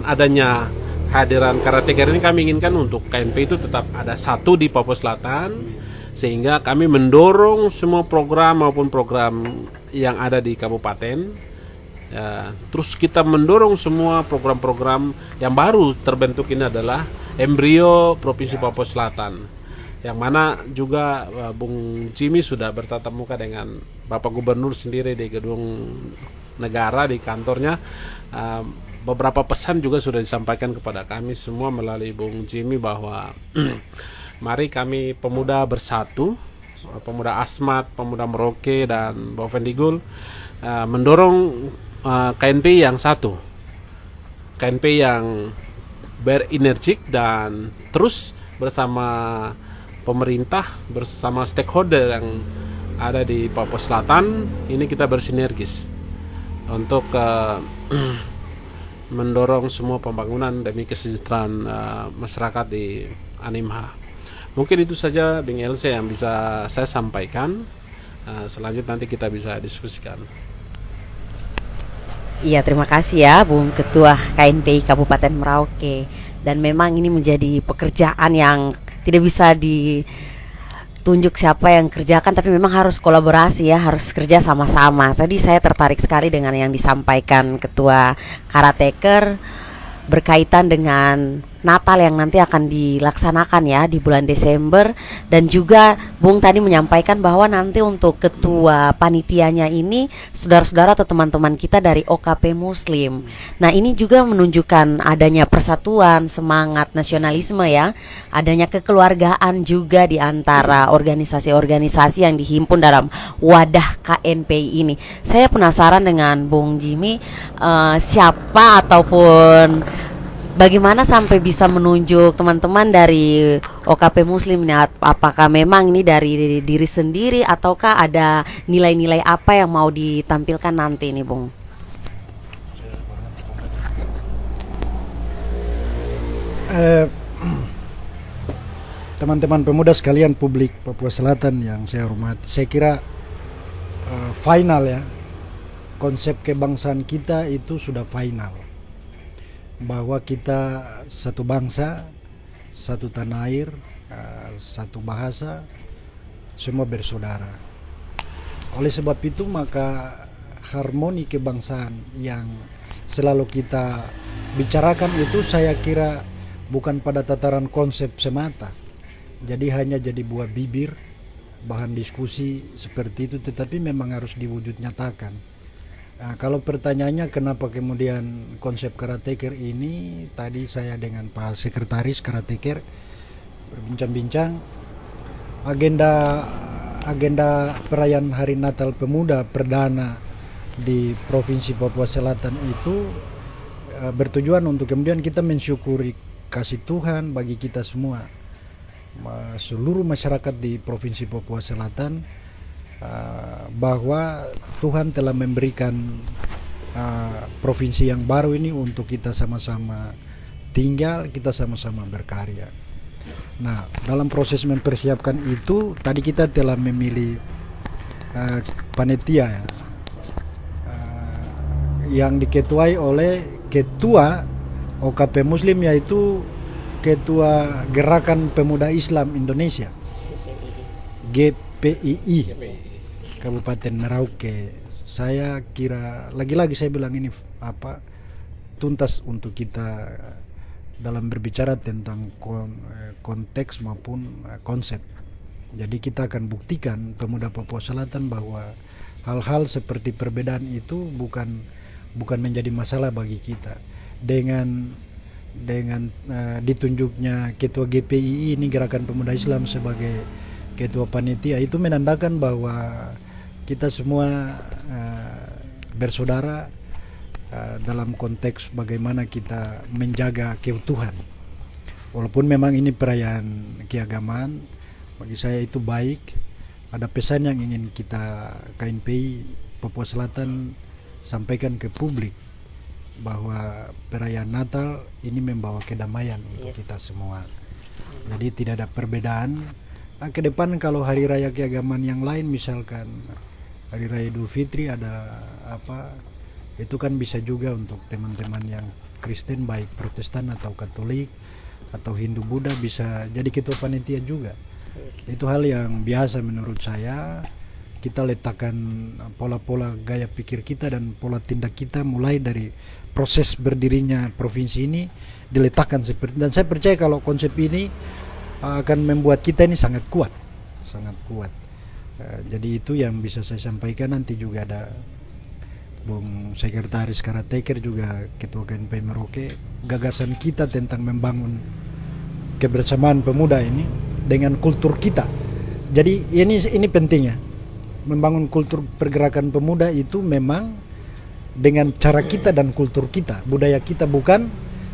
adanya hadiran Karateker ini, kami inginkan untuk KNP itu tetap ada satu di Papua Selatan, sehingga kami mendorong semua program maupun program yang ada di kabupaten. Ya, terus kita mendorong semua program-program yang baru terbentuk ini adalah embrio Provinsi Papua Selatan, yang mana juga Bung Jimmy sudah bertatap muka dengan Bapak Gubernur sendiri di gedung negara, di kantornya. Beberapa pesan juga sudah disampaikan kepada kami semua melalui Bung Jimmy bahwa mari kami pemuda bersatu, pemuda Asmat, pemuda Merauke, dan Bovendigul mendorong KNP yang satu, KNP yang berenergik dan terus bersama pemerintah, bersama stakeholder yang ada di Papua Selatan ini kita bersinergis untuk mendorong semua pembangunan demi kesejahteraan masyarakat di Animha. Mungkin itu saja Bung Else yang bisa saya sampaikan. Selanjutnya nanti kita bisa diskusikan. Iya, terima kasih ya Bung Ketua KNPI Kabupaten Merauke. Dan memang ini menjadi pekerjaan yang tidak bisa ditunjuk siapa yang kerjakan, tapi memang harus kolaborasi ya, harus kerja sama-sama. Tadi saya tertarik sekali dengan yang disampaikan Ketua Karateker berkaitan dengan Natal yang nanti akan dilaksanakan ya di bulan Desember, dan juga Bung tadi menyampaikan bahwa nanti untuk ketua panitianya ini saudara-saudara atau teman-teman kita dari OKP Muslim. Nah, ini juga menunjukkan adanya persatuan, semangat nasionalisme ya, adanya kekeluargaan juga di antara organisasi-organisasi yang dihimpun dalam wadah KNPI ini. Saya penasaran dengan Bung Jimmy, siapa ataupun bagaimana sampai bisa menunjuk teman-teman dari OKP Muslim ini? Apakah memang ini dari diri sendiri ataukah ada nilai-nilai apa yang mau ditampilkan nanti ini, Bung? Teman-teman pemuda sekalian, publik Papua Selatan yang saya hormati, saya kira final ya, konsep kebangsaan kita itu sudah final, bahwa kita satu bangsa, satu tanah air, satu bahasa, semua bersaudara. Oleh sebab itu maka harmoni kebangsaan yang selalu kita bicarakan itu saya kira bukan pada tataran konsep semata, jadi hanya jadi buah bibir, bahan diskusi seperti itu, tetapi memang harus diwujud nyatakan. Nah, kalau pertanyaannya kenapa kemudian konsep Karateker ini, tadi saya dengan Pak Sekretaris Karateker berbincang-bincang agenda perayaan Hari Natal Pemuda perdana di Provinsi Papua Selatan itu bertujuan untuk kemudian kita mensyukuri kasih Tuhan bagi kita semua, seluruh masyarakat di Provinsi Papua Selatan bahwa Tuhan telah memberikan provinsi yang baru ini untuk kita sama-sama tinggal, kita sama-sama berkarya. Nah, dalam proses mempersiapkan itu, tadi kita telah memilih panitia ya, yang diketuai oleh Ketua OKP Muslim, yaitu Ketua Gerakan Pemuda Islam Indonesia, GPII, Kabupaten Merauke. Saya kira lagi-lagi saya bilang ini tuntas untuk kita dalam berbicara tentang konteks maupun konsep. Jadi kita akan buktikan pemuda Papua Selatan bahwa hal-hal seperti perbedaan itu bukan menjadi masalah bagi kita. Dengan ditunjuknya Ketua GPII ini, Gerakan Pemuda Islam, sebagai Ketua Panitia, itu menandakan bahwa kita semua bersaudara dalam konteks bagaimana kita menjaga keutuhan. Walaupun memang ini perayaan keagamaan, bagi saya itu baik. Ada pesan yang ingin kita KNPI Papua Selatan sampaikan ke publik, bahwa perayaan Natal ini membawa kedamaian untuk kita semua. Jadi tidak ada perbedaan. Ke depan kalau hari raya keagamaan yang lain, misalkan hari raya Idul Fitri ada itu kan bisa juga untuk teman-teman yang Kristen, baik Protestan atau Katolik atau Hindu Buddha, bisa jadi ketua panitia juga. Itu hal yang biasa menurut saya. Kita letakkan pola-pola gaya pikir kita dan pola tindak kita mulai dari proses berdirinya provinsi ini diletakkan seperti, dan saya percaya kalau konsep ini akan membuat kita ini sangat kuat. Jadi itu yang bisa saya sampaikan. Nanti juga ada Bung Sekretaris Karateker, juga Ketua KNPI Merauke, gagasan kita tentang membangun kebersamaan pemuda ini dengan kultur kita. Jadi ini pentingnya, membangun kultur pergerakan pemuda itu memang dengan cara kita dan kultur kita, budaya kita, bukan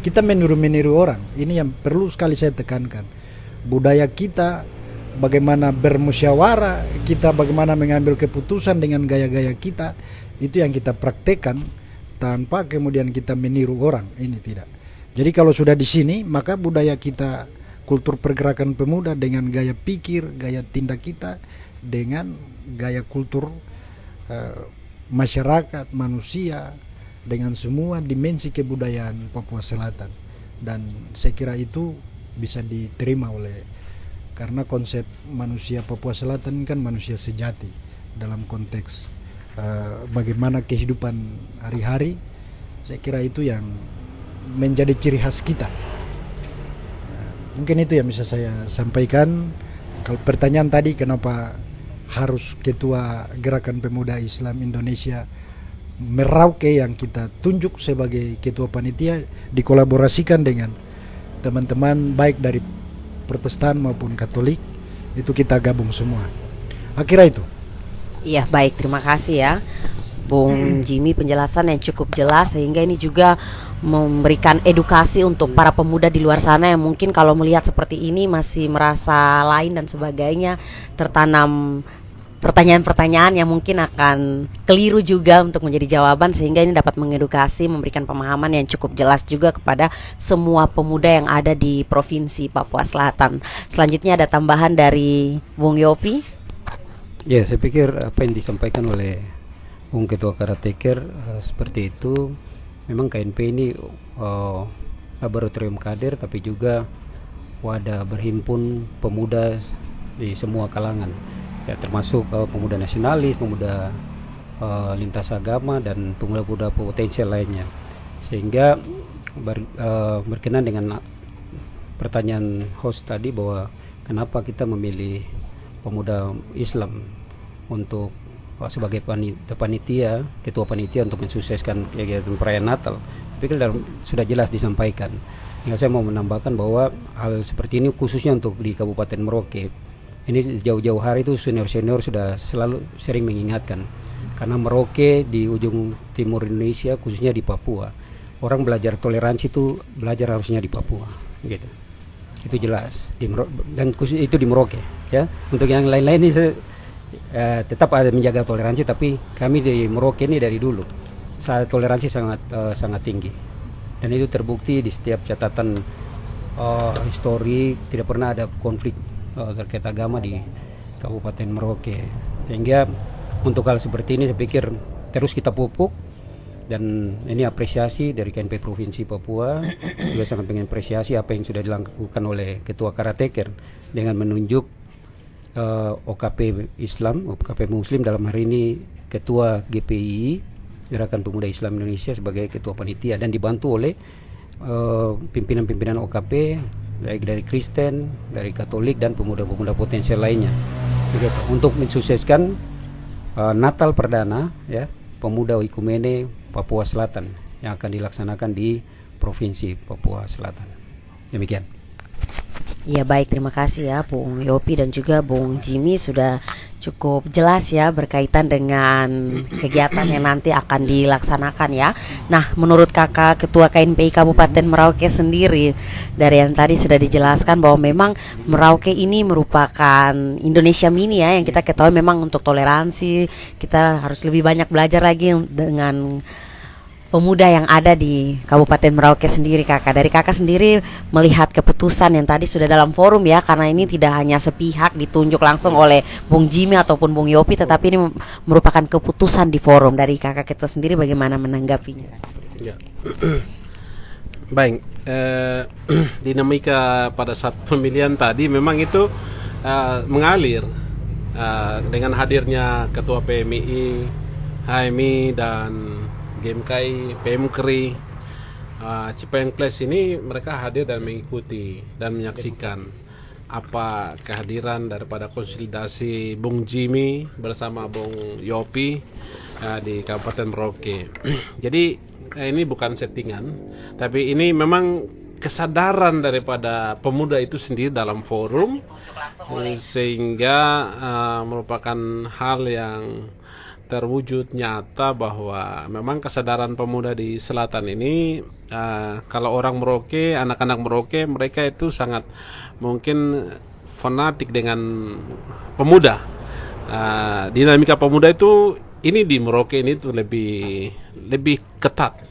kita meniru orang. Ini yang perlu sekali saya tekankan. Budaya kita, bagaimana bermusyawarah, kita bagaimana mengambil keputusan dengan gaya-gaya kita, itu yang kita praktekkan tanpa kemudian kita meniru orang. Ini tidak. Jadi kalau sudah di sini, maka budaya kita, kultur pergerakan pemuda dengan gaya pikir, gaya tindak kita, dengan gaya kultur masyarakat, manusia, dengan semua dimensi kebudayaan Papua Selatan. Dan saya kira itu bisa diterima karena konsep manusia Papua Selatan kan manusia sejati dalam konteks bagaimana kehidupan hari-hari. Saya kira itu yang menjadi ciri khas kita. Mungkin itu yang bisa saya sampaikan. Kalau pertanyaan tadi kenapa harus Ketua Gerakan Pemuda Islam Indonesia Merauke yang kita tunjuk sebagai Ketua Panitia, dikolaborasikan dengan teman-teman baik dari Protestan maupun Katolik, itu kita gabung semua. Akhirnya itu. Iya, baik, terima kasih ya Bung Jimmy, penjelasan yang cukup jelas, sehingga ini juga memberikan edukasi untuk para pemuda di luar sana yang mungkin kalau melihat seperti ini masih merasa lain dan sebagainya, tertanam pertanyaan-pertanyaan yang mungkin akan keliru juga untuk menjadi jawaban, sehingga ini dapat mengedukasi, memberikan pemahaman yang cukup jelas juga kepada semua pemuda yang ada di Provinsi Papua Selatan. Selanjutnya ada tambahan dari Bung Yopi. Ya, saya pikir apa yang disampaikan oleh Bung Ketua Karateker seperti itu. Memang KNP ini laboratorium kader, tapi juga wadah berhimpun pemuda di semua kalangan, ya, termasuk pemuda nasionalis, pemuda lintas agama, dan pemuda-pemuda potensial lainnya. Sehingga berkenan dengan pertanyaan host tadi, bahwa kenapa kita memilih pemuda Islam untuk sebagai panitia, ketua panitia untuk mensukseskan kegiatan perayaan Natal. Tapi kan sudah jelas disampaikan. Saya mau menambahkan bahwa hal seperti ini khususnya untuk di Kabupaten Merauke, ini jauh-jauh hari itu senior-senior sudah selalu sering mengingatkan, karena Merauke di ujung timur Indonesia, khususnya di Papua, orang belajar toleransi itu belajar harusnya di Papua, gitu. itu jelas dan khusus itu di Merauke ya. Untuk yang lain-lain ini tetap ada menjaga toleransi, tapi kami di Merauke ini dari dulu toleransi sangat tinggi, dan itu terbukti di setiap catatan histori. Tidak pernah ada konflik terkait agama di Kabupaten Merauke, sehingga untuk hal seperti ini saya pikir terus kita pupuk. Dan ini apresiasi dari KNP Provinsi Papua, juga sangat pengen apresiasi apa yang sudah dilakukan oleh Ketua Karateker dengan menunjuk OKP Islam, OKP Muslim, dalam hari ini Ketua GPI Gerakan Pemuda Islam Indonesia sebagai Ketua Panitia, dan dibantu oleh pimpinan-pimpinan OKP baik dari Kristen, dari Katolik, dan pemuda-pemuda potensial lainnya, begitu, untuk mensukseskan Natal Perdana ya Pemuda Oikumene Papua Selatan yang akan dilaksanakan di Provinsi Papua Selatan. Demikian. Ya baik, terima kasih ya Bung Yopi dan juga Bung Jimmy, sudah cukup jelas ya berkaitan dengan kegiatan yang nanti akan dilaksanakan ya. Nah, menurut kakak Ketua KNPI Kabupaten Merauke sendiri, dari yang tadi sudah dijelaskan bahwa memang Merauke ini merupakan Indonesia mini ya, yang kita ketahui memang untuk toleransi kita harus lebih banyak belajar lagi dengan pemuda yang ada di Kabupaten Merauke sendiri. Kakak, dari kakak sendiri melihat keputusan yang tadi sudah dalam forum ya, karena ini tidak hanya sepihak ditunjuk langsung oleh Bung Jimmy ataupun Bung Yopi, tetapi ini merupakan keputusan di forum. Dari kakak kita sendiri bagaimana menanggapinya? Ya. Baik, dinamika pada saat pemilihan tadi memang itu mengalir dengan hadirnya Ketua PMI, HMI, dan GMKI, PMKRI, Cipayung Place ini, mereka hadir dan mengikuti dan menyaksikan apa kehadiran daripada konsolidasi Bung Jimmy bersama Bung Yopi di Kabupaten Merauke. Jadi ini bukan settingan, tapi ini memang kesadaran daripada pemuda itu sendiri dalam forum, sehingga merupakan hal yang terwujud nyata bahwa memang kesadaran pemuda di selatan ini, kalau orang Merauke, anak-anak Merauke, mereka itu sangat mungkin fanatik dengan pemuda. Dinamika pemuda itu ini di Merauke ini tuh lebih ketat.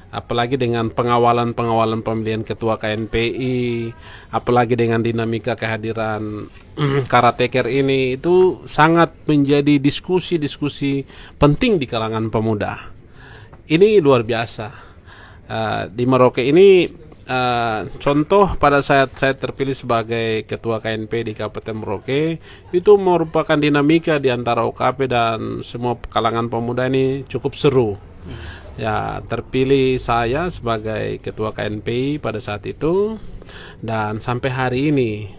Apalagi dengan pengawalan pemilihan ketua KNPI, apalagi dengan dinamika kehadiran Karateker ini, itu sangat menjadi diskusi penting di kalangan pemuda. Ini luar biasa. Di Merauke ini contoh pada saat saya terpilih sebagai ketua KNP di Kabupaten Merauke, itu merupakan dinamika di antara OKP dan semua kalangan pemuda ini cukup seru. Ya, terpilih saya sebagai ketua KNPI pada saat itu dan sampai hari ini.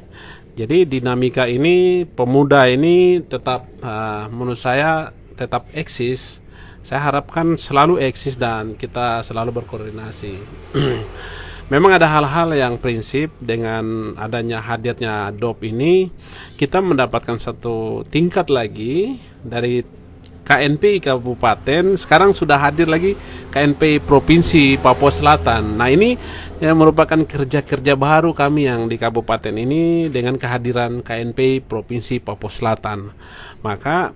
Jadi dinamika ini, pemuda ini tetap menurut saya tetap eksis. Saya harapkan selalu eksis dan kita selalu berkoordinasi. Memang ada hal-hal yang prinsip dengan adanya hadirnya DOP ini, kita mendapatkan satu tingkat lagi dari KNPI Kabupaten, sekarang sudah hadir lagi KNPI Provinsi Papua Selatan. Nah, ini merupakan kerja-kerja baru kami yang di kabupaten ini dengan kehadiran KNPI Provinsi Papua Selatan. Maka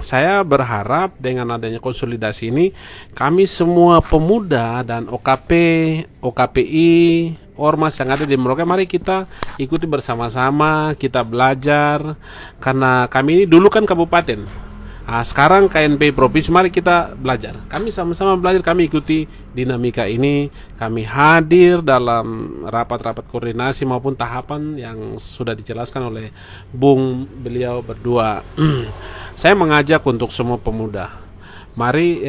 saya berharap dengan adanya konsolidasi ini, kami semua pemuda dan OKP, OKPI, Ormas yang ada di Merauke, mari kita ikuti bersama-sama, kita belajar. Karena kami ini dulu kan kabupaten. Sekarang KNPI Provinsi, mari kita belajar. Kami sama-sama belajar, kami ikuti dinamika ini. Kami hadir dalam rapat-rapat koordinasi maupun tahapan yang sudah dijelaskan oleh beliau berdua. Saya mengajak untuk semua pemuda, mari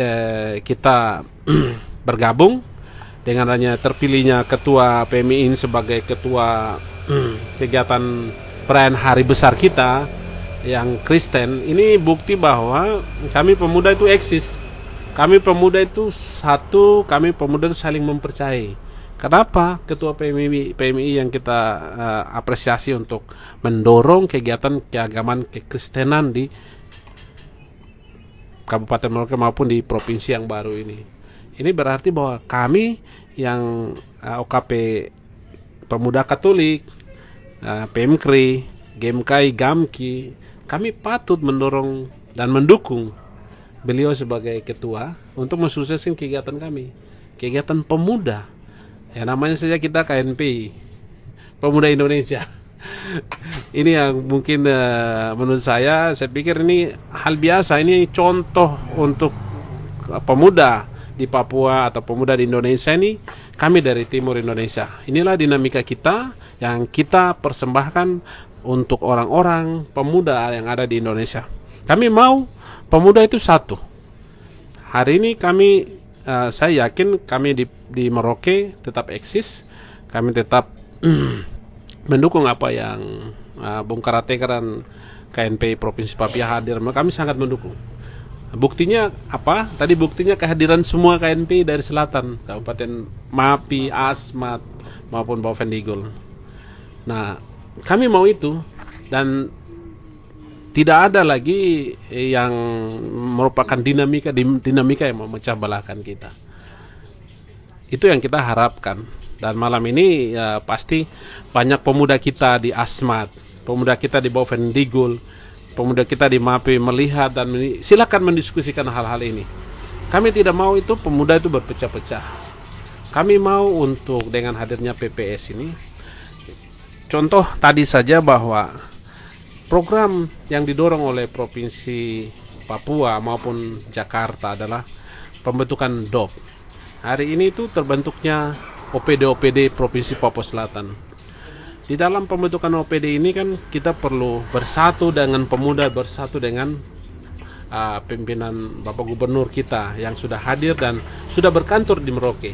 kita bergabung dengan adanya terpilihnya Ketua PMI ini sebagai ketua kegiatan perayaan hari besar kita yang Kristen. Ini bukti bahwa kami pemuda itu eksis. Kami pemuda itu satu, kami pemuda itu saling mempercayai. Kenapa? Ketua PMI yang kita apresiasi untuk mendorong kegiatan keagamaan kekristenan di Kabupaten Merauke maupun di provinsi yang baru ini. Ini berarti bahwa kami yang OKP Pemuda Katolik, PMKRI, GMKI, GAMKI, kami patut mendorong dan mendukung beliau sebagai ketua untuk mensukseskan kegiatan kami, kegiatan pemuda. Ya namanya saja kita KNPI, Pemuda Indonesia. Ini yang mungkin menurut saya pikir ini hal biasa, ini contoh untuk pemuda di Papua atau pemuda di Indonesia ini, kami dari Timur Indonesia. Inilah dinamika kita yang kita persembahkan untuk orang-orang pemuda yang ada di Indonesia. Kami mau pemuda itu satu. Hari ini kami, saya yakin kami di Merauke tetap eksis, kami tetap mendukung apa yang Bung Karateka dan KNPI Provinsi Papua hadir. Kami sangat mendukung. Buktinya apa? Tadi buktinya kehadiran semua KNPI dari selatan, Kabupaten Mapi, Asmat, maupun Bovendigul. Nah, kami mau itu, dan tidak ada lagi yang merupakan dinamika yang memecah belahkan kita. Itu yang kita harapkan. Dan malam ini pasti banyak pemuda kita di Asmat, pemuda kita di Bovendigul, pemuda kita di Mapi melihat dan silakan mendiskusikan hal-hal ini. Kami tidak mau itu pemuda itu berpecah-pecah. Kami mau untuk dengan hadirnya PPS ini, contoh tadi saja bahwa program yang didorong oleh Provinsi Papua maupun Jakarta adalah pembentukan DOP. Hari ini itu terbentuknya OPD Provinsi Papua Selatan. Di dalam pembentukan OPD ini kan kita perlu bersatu dengan pemuda, bersatu dengan pimpinan Bapak Gubernur kita yang sudah hadir dan sudah berkantor di Merauke.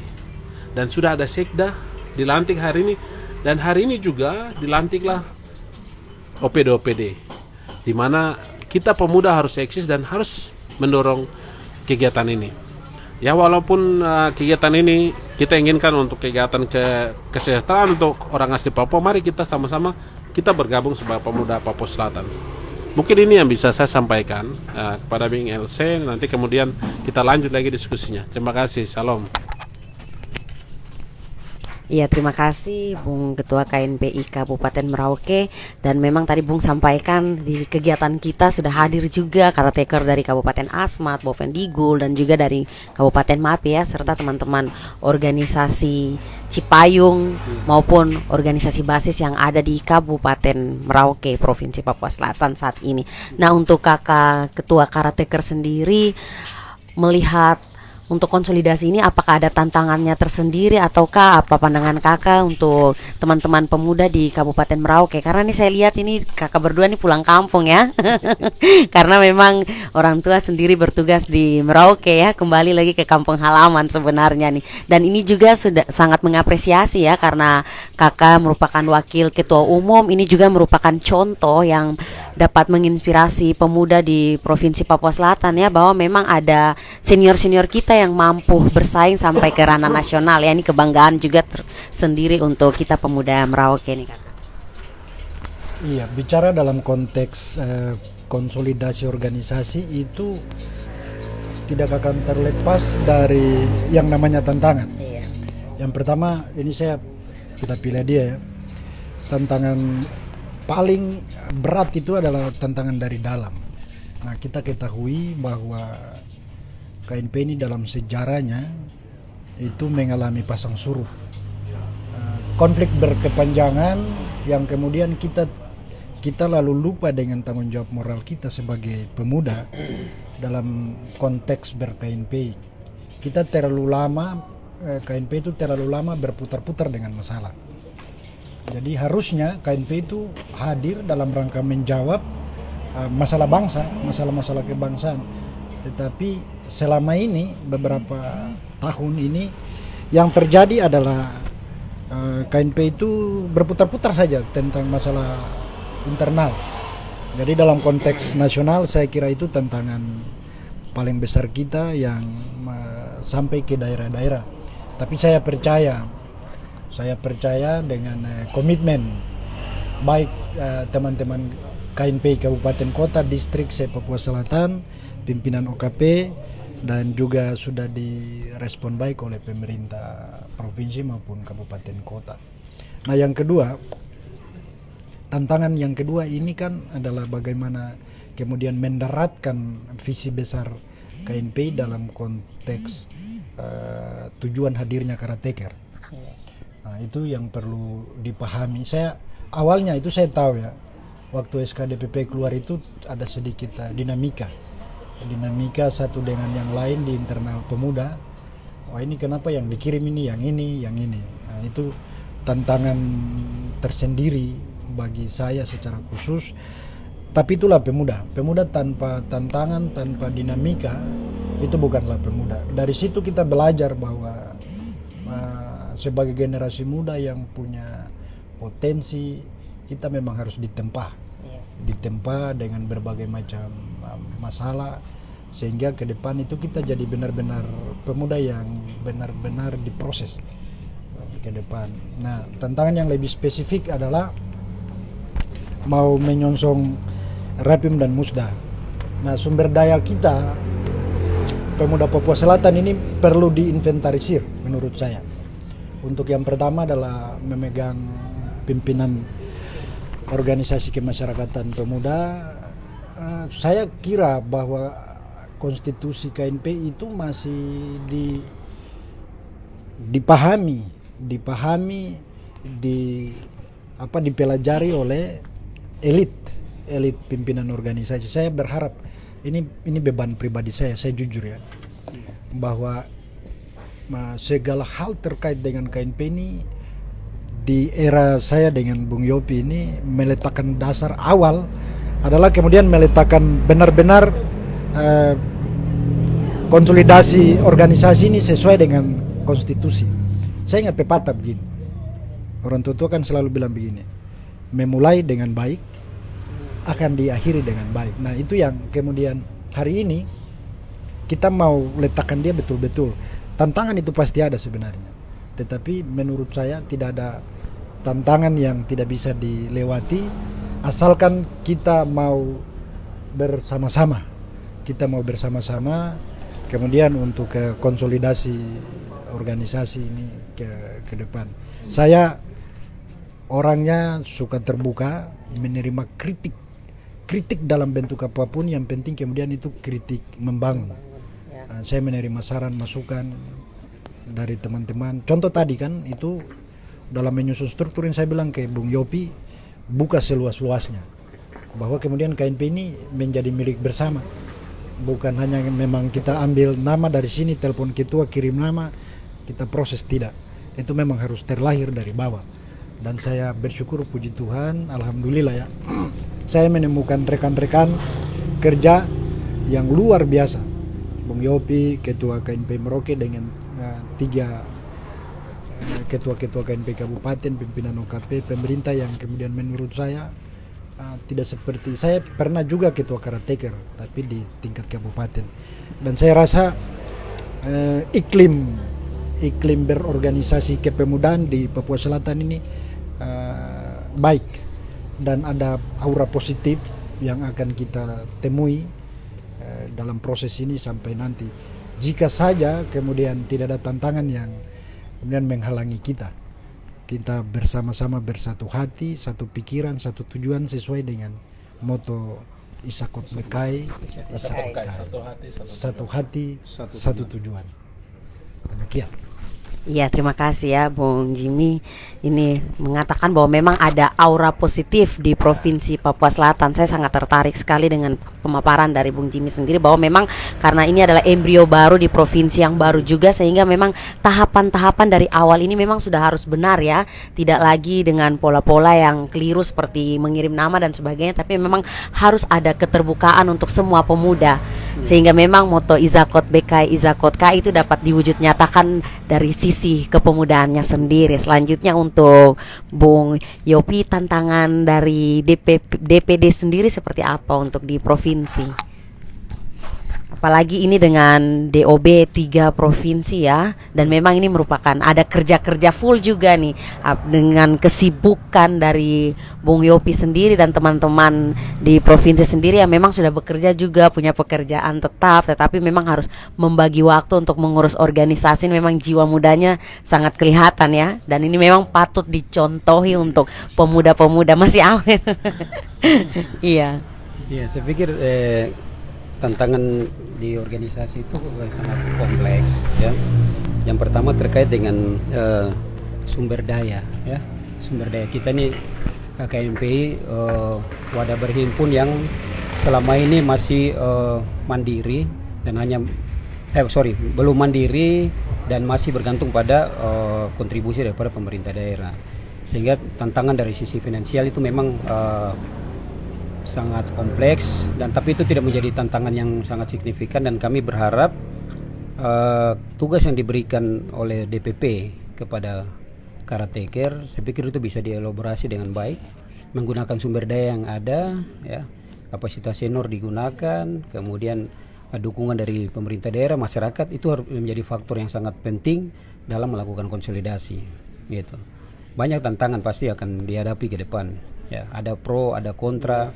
Dan sudah ada sekda dilantik hari ini. Dan hari ini juga dilantiklah OPD, di mana kita pemuda harus eksis dan harus mendorong kegiatan ini. Ya walaupun kegiatan ini kita inginkan untuk kegiatan kesejahteraan untuk orang asli Papua, mari kita sama-sama kita bergabung sebagai pemuda Papua Selatan. Mungkin ini yang bisa saya sampaikan kepada Bing LC, nanti kemudian kita lanjut lagi diskusinya. Terima kasih, salam. Iya, terima kasih Bung Ketua KNPI Kabupaten Merauke. Dan memang tadi Bung sampaikan di kegiatan kita sudah hadir juga karateker dari Kabupaten Asmat, Bovendigul, dan juga dari Kabupaten Mapi ya, serta teman-teman organisasi Cipayung maupun organisasi basis yang ada di Kabupaten Merauke, Provinsi Papua Selatan saat ini. Nah, untuk Kakak Ketua karateker sendiri melihat untuk konsolidasi ini, apakah ada tantangannya tersendiri ataukah apa pandangan kakak untuk teman-teman pemuda di Kabupaten Merauke? Karena nih saya lihat ini kakak berdua nih pulang kampung ya. Karena memang orang tua sendiri bertugas di Merauke ya, kembali lagi ke kampung halaman sebenarnya nih. Dan ini juga sudah sangat mengapresiasi ya, karena kakak merupakan wakil ketua umum, ini juga merupakan contoh yang dapat menginspirasi pemuda di Provinsi Papua Selatan ya, bahwa memang ada senior-senior kita yang mampu bersaing sampai ke ranah nasional ya. Ini kebanggaan juga sendiri untuk kita pemuda Merauke nih kakak. Iya, bicara dalam konteks konsolidasi organisasi itu tidak akan terlepas dari yang namanya tantangan. Iya. Yang pertama, ini saya sudah pilih dia ya, tantangan paling berat itu adalah tantangan dari dalam. Nah, kita ketahui bahwa KNP ini dalam sejarahnya itu mengalami pasang surut, konflik berkepanjangan yang kemudian kita lalu lupa dengan tanggung jawab moral kita sebagai pemuda dalam konteks ber-KNP. Kita terlalu lama, KNP itu terlalu lama berputar-putar dengan masalah. Jadi harusnya KNP itu hadir dalam rangka menjawab masalah bangsa, masalah-masalah kebangsaan. Tetapi selama ini, beberapa tahun ini, yang terjadi adalah KNP itu berputar-putar saja tentang masalah internal. Jadi dalam konteks nasional saya kira itu tantangan paling besar kita yang sampai ke daerah-daerah. Tapi saya percaya dengan komitmen baik teman-teman KNP Kabupaten Kota, Distrik Papua Selatan, pimpinan OKP, dan juga sudah direspon baik oleh pemerintah provinsi maupun kabupaten kota. Nah, yang kedua, tantangan yang kedua ini kan adalah bagaimana kemudian mendaratkan visi besar KNPI dalam konteks tujuan hadirnya karateker. Nah, itu yang perlu dipahami. Awalnya itu saya tahu ya, waktu SKDPP keluar itu ada sedikit dinamika satu dengan yang lain di internal pemuda. Wah, ini kenapa yang dikirim ini, yang ini. Nah, itu tantangan tersendiri bagi saya secara khusus. Tapi itulah pemuda tanpa tantangan, tanpa dinamika, itu bukanlah pemuda. Dari situ kita belajar bahwa sebagai generasi muda yang punya potensi, kita memang harus ditempa dengan berbagai macam masalah, sehingga ke depan itu kita jadi benar-benar pemuda yang benar-benar diproses ke depan. Nah, tantangan yang lebih spesifik adalah mau menyongsong Rapim dan Musda. Nah, sumber daya kita pemuda Papua Selatan ini perlu diinventarisir menurut saya. Untuk yang pertama adalah memegang pimpinan organisasi kemasyarakatan pemuda. Saya kira bahwa konstitusi KNPI itu masih dipelajari oleh elit pimpinan organisasi. Saya berharap ini beban pribadi saya jujur ya, bahwa segala hal terkait dengan KNPI ini di era saya dengan Bung Yopi ini meletakkan dasar awal adalah kemudian meletakkan benar-benar konsolidasi organisasi ini sesuai dengan konstitusi. Saya ingat pepatah begini, orang tua kan selalu bilang begini, memulai dengan baik akan diakhiri dengan baik. Nah, itu yang kemudian hari ini kita mau letakkan dia betul-betul. Tantangan itu pasti ada sebenarnya, tetapi menurut saya tidak ada tantangan yang tidak bisa dilewati asalkan kita mau bersama-sama kemudian untuk konsolidasi organisasi ini ke depan. Saya orangnya suka terbuka menerima kritik dalam bentuk apapun, yang penting kemudian itu kritik membangun. Saya menerima saran masukan dari teman-teman. Contoh tadi kan itu dalam menyusun struktur yang saya bilang ke Bung Yopi, buka seluas-luasnya bahwa kemudian KNP ini menjadi milik bersama, bukan hanya memang kita ambil nama dari sini, telepon ketua kirim nama kita proses, tidak. Itu memang harus terlahir dari bawah. Dan saya bersyukur, puji Tuhan, alhamdulillah ya, saya menemukan rekan-rekan kerja yang luar biasa. Bung Yopi, ketua KNP Merauke dengan 3 ketua-ketua KNP Kabupaten, pimpinan OKP, pemerintah yang kemudian menurut saya tidak seperti, saya pernah juga ketua karateker tapi di tingkat kabupaten, dan saya rasa iklim berorganisasi kepemudaan di Papua Selatan ini baik, dan ada aura positif yang akan kita temui dalam proses ini sampai nanti, jika saja kemudian tidak ada tantangan yang kemudian menghalangi kita bersama-sama bersatu hati, satu pikiran, satu tujuan sesuai dengan moto Isakot Bekai, satu hati, satu tujuan. Demikian. Iya, terima kasih ya Bung Jimmy. Ini mengatakan bahwa memang ada aura positif di Provinsi Papua Selatan. Saya sangat tertarik sekali dengan pemaparan dari Bung Jimmy sendiri, bahwa memang karena ini adalah embrio baru di provinsi yang baru juga, sehingga memang tahapan-tahapan dari awal ini memang sudah harus benar ya. Tidak lagi dengan pola-pola yang keliru seperti mengirim nama dan sebagainya, tapi memang harus ada keterbukaan untuk semua pemuda. Sehingga memang moto Izakot Bekai, Izakot Kai itu dapat diwujud nyatakan dari sisi kepemudanya sendiri. Selanjutnya untuk Bung Yopi, tantangan dari DPD sendiri seperti apa untuk di provinsi? Apalagi ini dengan DOB 3 provinsi ya. Dan memang ini merupakan ada kerja-kerja full juga nih, dengan kesibukan dari Bung Yopi sendiri dan teman-teman di provinsi sendiri yang memang sudah bekerja juga, punya pekerjaan tetap, tetapi memang harus membagi waktu untuk mengurus organisasi. Memang jiwa mudanya sangat kelihatan ya. Dan ini memang patut dicontohi untuk pemuda-pemuda masih awet. Iya. Ya, saya pikir tantangan di organisasi itu sangat kompleks ya. Yang pertama terkait dengan sumber daya ya. Sumber daya kita nih KNPI wadah berhimpun yang selama ini masih mandiri dan belum mandiri dan masih bergantung pada kontribusi daripada pemerintah daerah. Sehingga tantangan dari sisi finansial itu memang sangat kompleks, dan tapi itu tidak menjadi tantangan yang sangat signifikan, dan kami berharap tugas yang diberikan oleh DPP kepada karateker, saya pikir itu bisa dielaborasi dengan baik, menggunakan sumber daya yang ada ya, kapasitas senior digunakan, kemudian dukungan dari pemerintah daerah, masyarakat, itu harus menjadi faktor yang sangat penting dalam melakukan konsolidasi gitu. Banyak tantangan pasti akan dihadapi ke depan ya, ada pro ada kontra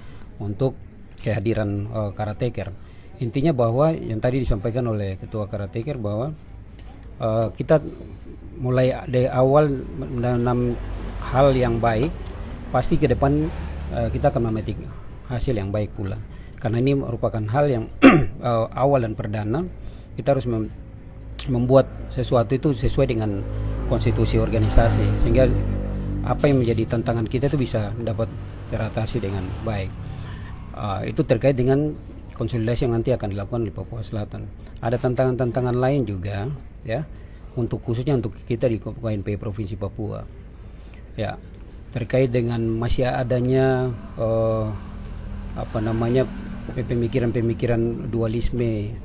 untuk kehadiran karateker. Intinya bahwa yang tadi disampaikan oleh ketua karateker bahwa kita mulai dari awal menanam hal yang baik, pasti ke depan kita akan memetik hasil yang baik pula. Karena ini merupakan hal yang awal dan perdana, kita harus membuat sesuatu itu sesuai dengan konstitusi organisasi, sehingga apa yang menjadi tantangan kita itu bisa dapat teratasi dengan baik. Itu terkait dengan konsolidasi yang nanti akan dilakukan di Papua Selatan. Ada tantangan-tantangan lain juga ya, khususnya untuk kita di KNPI Provinsi Papua ya, terkait dengan masih adanya pemikiran-pemikiran dualisme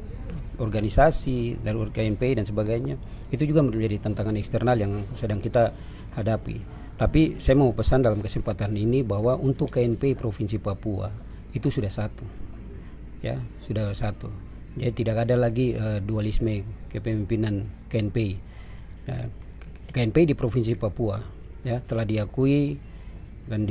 organisasi dari KNPI dan sebagainya. Itu juga menjadi tantangan eksternal yang sedang kita hadapi. Tapi saya mau pesan dalam kesempatan ini bahwa untuk KNPI Provinsi Papua itu sudah satu ya, sudah satu. Jadi tidak ada lagi dualisme kepemimpinan KNPI. KNPI di Provinsi Papua ya telah diakui dan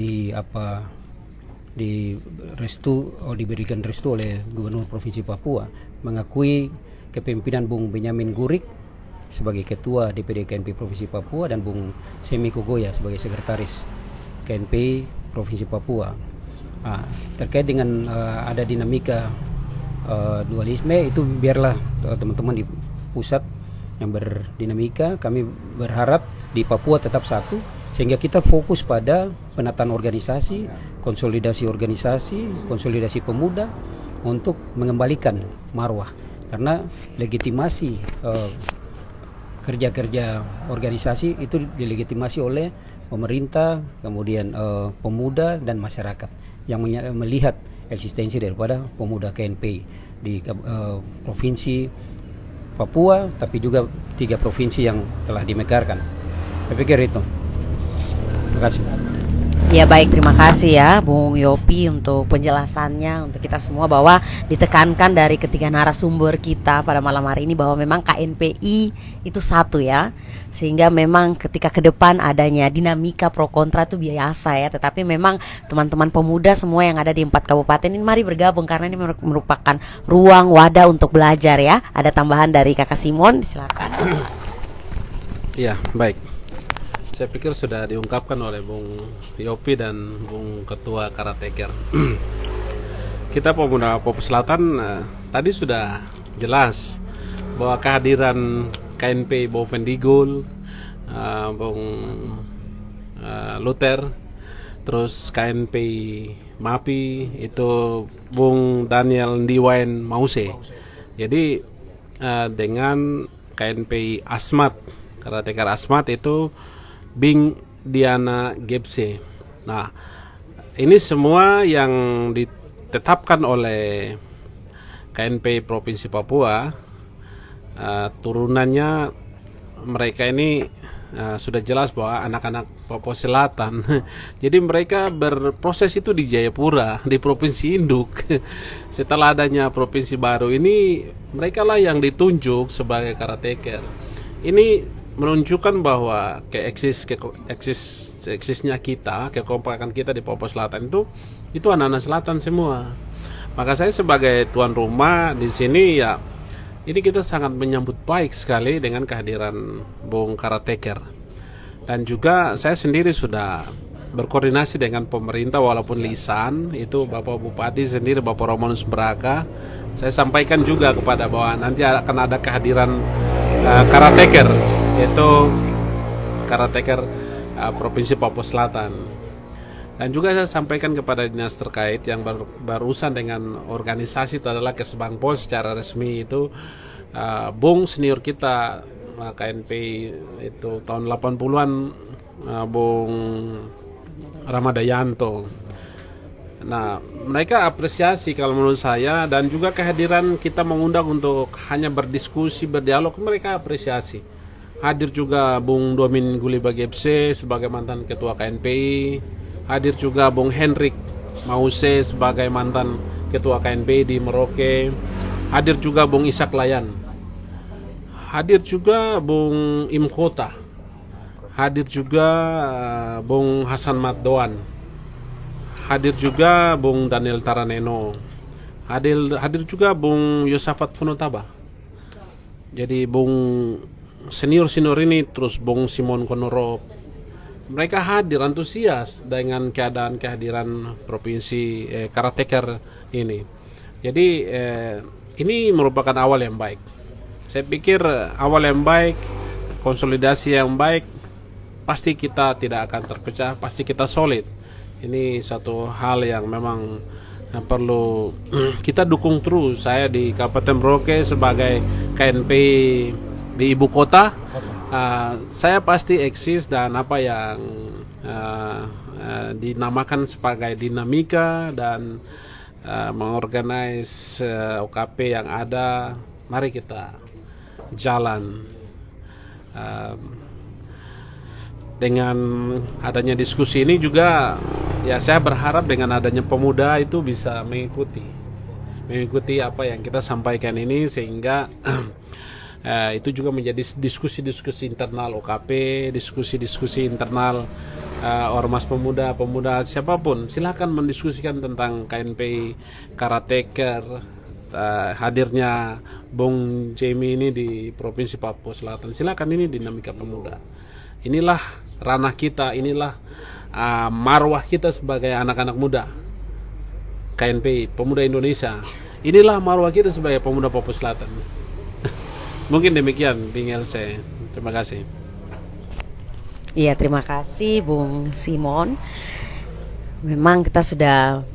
diberikan restu oleh Gubernur Provinsi Papua, mengakui kepemimpinan Bung Benyamin Gurik sebagai Ketua DPD KNPI Provinsi Papua dan Bung Semi Kogoya sebagai Sekretaris KNPI Provinsi Papua. Terkait dengan ada dinamika dualisme itu, biarlah teman-teman di pusat yang berdinamika. Kami berharap di Papua tetap satu, sehingga kita fokus pada penataan organisasi, konsolidasi pemuda untuk mengembalikan marwah. Karena legitimasi kerja-kerja organisasi itu dilegitimasi oleh pemerintah, kemudian pemuda dan masyarakat yang melihat eksistensi daripada pemuda KNPI di provinsi Papua, tapi juga 3 provinsi yang telah dimekarkan. Saya pikir itu. Terima kasih. Ya baik, terima kasih ya Bung Yopi untuk penjelasannya untuk kita semua, bahwa ditekankan dari ketiga narasumber kita pada malam hari ini bahwa memang KNPI itu satu ya, sehingga memang ketika ke depan adanya dinamika pro kontra itu biasa ya, tetapi memang teman-teman pemuda semua yang ada di 4 kabupaten ini mari bergabung, karena ini merupakan ruang wadah untuk belajar ya. Ada tambahan dari Kakak Simon, silakan. Ya, baik. Saya pikir sudah diungkapkan oleh Bung Yopi dan Bung Ketua Karateker. Kita pemuda Papua Selatan tadi sudah jelas bahwa kehadiran KNPI Bung Vendigul, Bung Luther, terus KNPI MAPI itu Bung Daniel Ndiwain Mause. Jadi dengan KNPI Asmat, Karateker Asmat itu Bing Diana Gebse. Nah, ini semua yang ditetapkan oleh KNPI Provinsi Papua, turunannya mereka ini sudah jelas bahwa anak-anak Papua Selatan jadi mereka berproses itu di Jayapura, di Provinsi Induk. Setelah adanya provinsi baru ini, mereka lah yang ditunjuk sebagai karateker. Ini menunjukkan bahwa eksisnya kita, kekompakan kita di Papua Selatan itu anak-anak Selatan semua. Maka saya sebagai tuan rumah di sini ya, ini kita sangat menyambut baik sekali dengan kehadiran Bung Karateker. Dan juga saya sendiri sudah berkoordinasi dengan pemerintah walaupun lisan, itu Bapak Bupati sendiri, Bapak Romanus Braka. Saya sampaikan juga kepada bahwa nanti akan ada kehadiran Karateker, yaitu Karateker Provinsi Papua Selatan. Dan juga saya sampaikan kepada dinas terkait yang berurusan dengan organisasi itu adalah Kesbangpol secara resmi itu Bung senior kita KNPI itu tahun 80-an Bung Ramadayanto. Nah, mereka apresiasi kalau menurut saya, dan juga kehadiran kita mengundang untuk hanya berdiskusi, berdialog, mereka apresiasi. Hadir juga Bung Domin Gulibagi FC sebagai mantan ketua KNPI. Hadir juga Bung Henrik Mause sebagai mantan ketua KNPI di Merauke. Hadir juga Bung Ishak Layan. Hadir juga Bung Imkota. Hadir juga Bung Hasan Matdoan. Hadir juga Bung Daniel Taraneno. Hadir juga Bung Yosafat Funotaba. Jadi Bung senior ini, terus Bung Simon Konorok. Mereka hadir antusias dengan kehadiran provinsi Karateker ini. Jadi ini merupakan awal yang baik. Saya pikir awal yang baik, konsolidasi yang baik, pasti kita tidak akan terpecah, pasti kita solid. Ini satu hal yang memang perlu kita dukung terus. Saya di Kabupaten Merauke sebagai KNPI di ibu kota, saya pasti eksis dan apa yang dinamakan sebagai dinamika dan mengorganize OKP yang ada. Mari kita jalan. Dengan adanya diskusi ini juga ya, saya berharap dengan adanya pemuda itu bisa mengikuti apa yang kita sampaikan ini, sehingga itu juga menjadi diskusi-diskusi internal OKP, diskusi-diskusi internal ormas pemuda siapapun. Silakan mendiskusikan tentang KNPI Karateker, hadirnya Bung Jamie ini di Provinsi Papua Selatan. Silakan, ini dinamika pemuda. Inilah ranah kita, inilah marwah kita sebagai anak-anak muda KNPI, pemuda Indonesia. Inilah marwah kita sebagai pemuda Papua Selatan. Mungkin demikian, Bing Else. Terima kasih. Iya, terima kasih Bung Simon. Memang kita sudah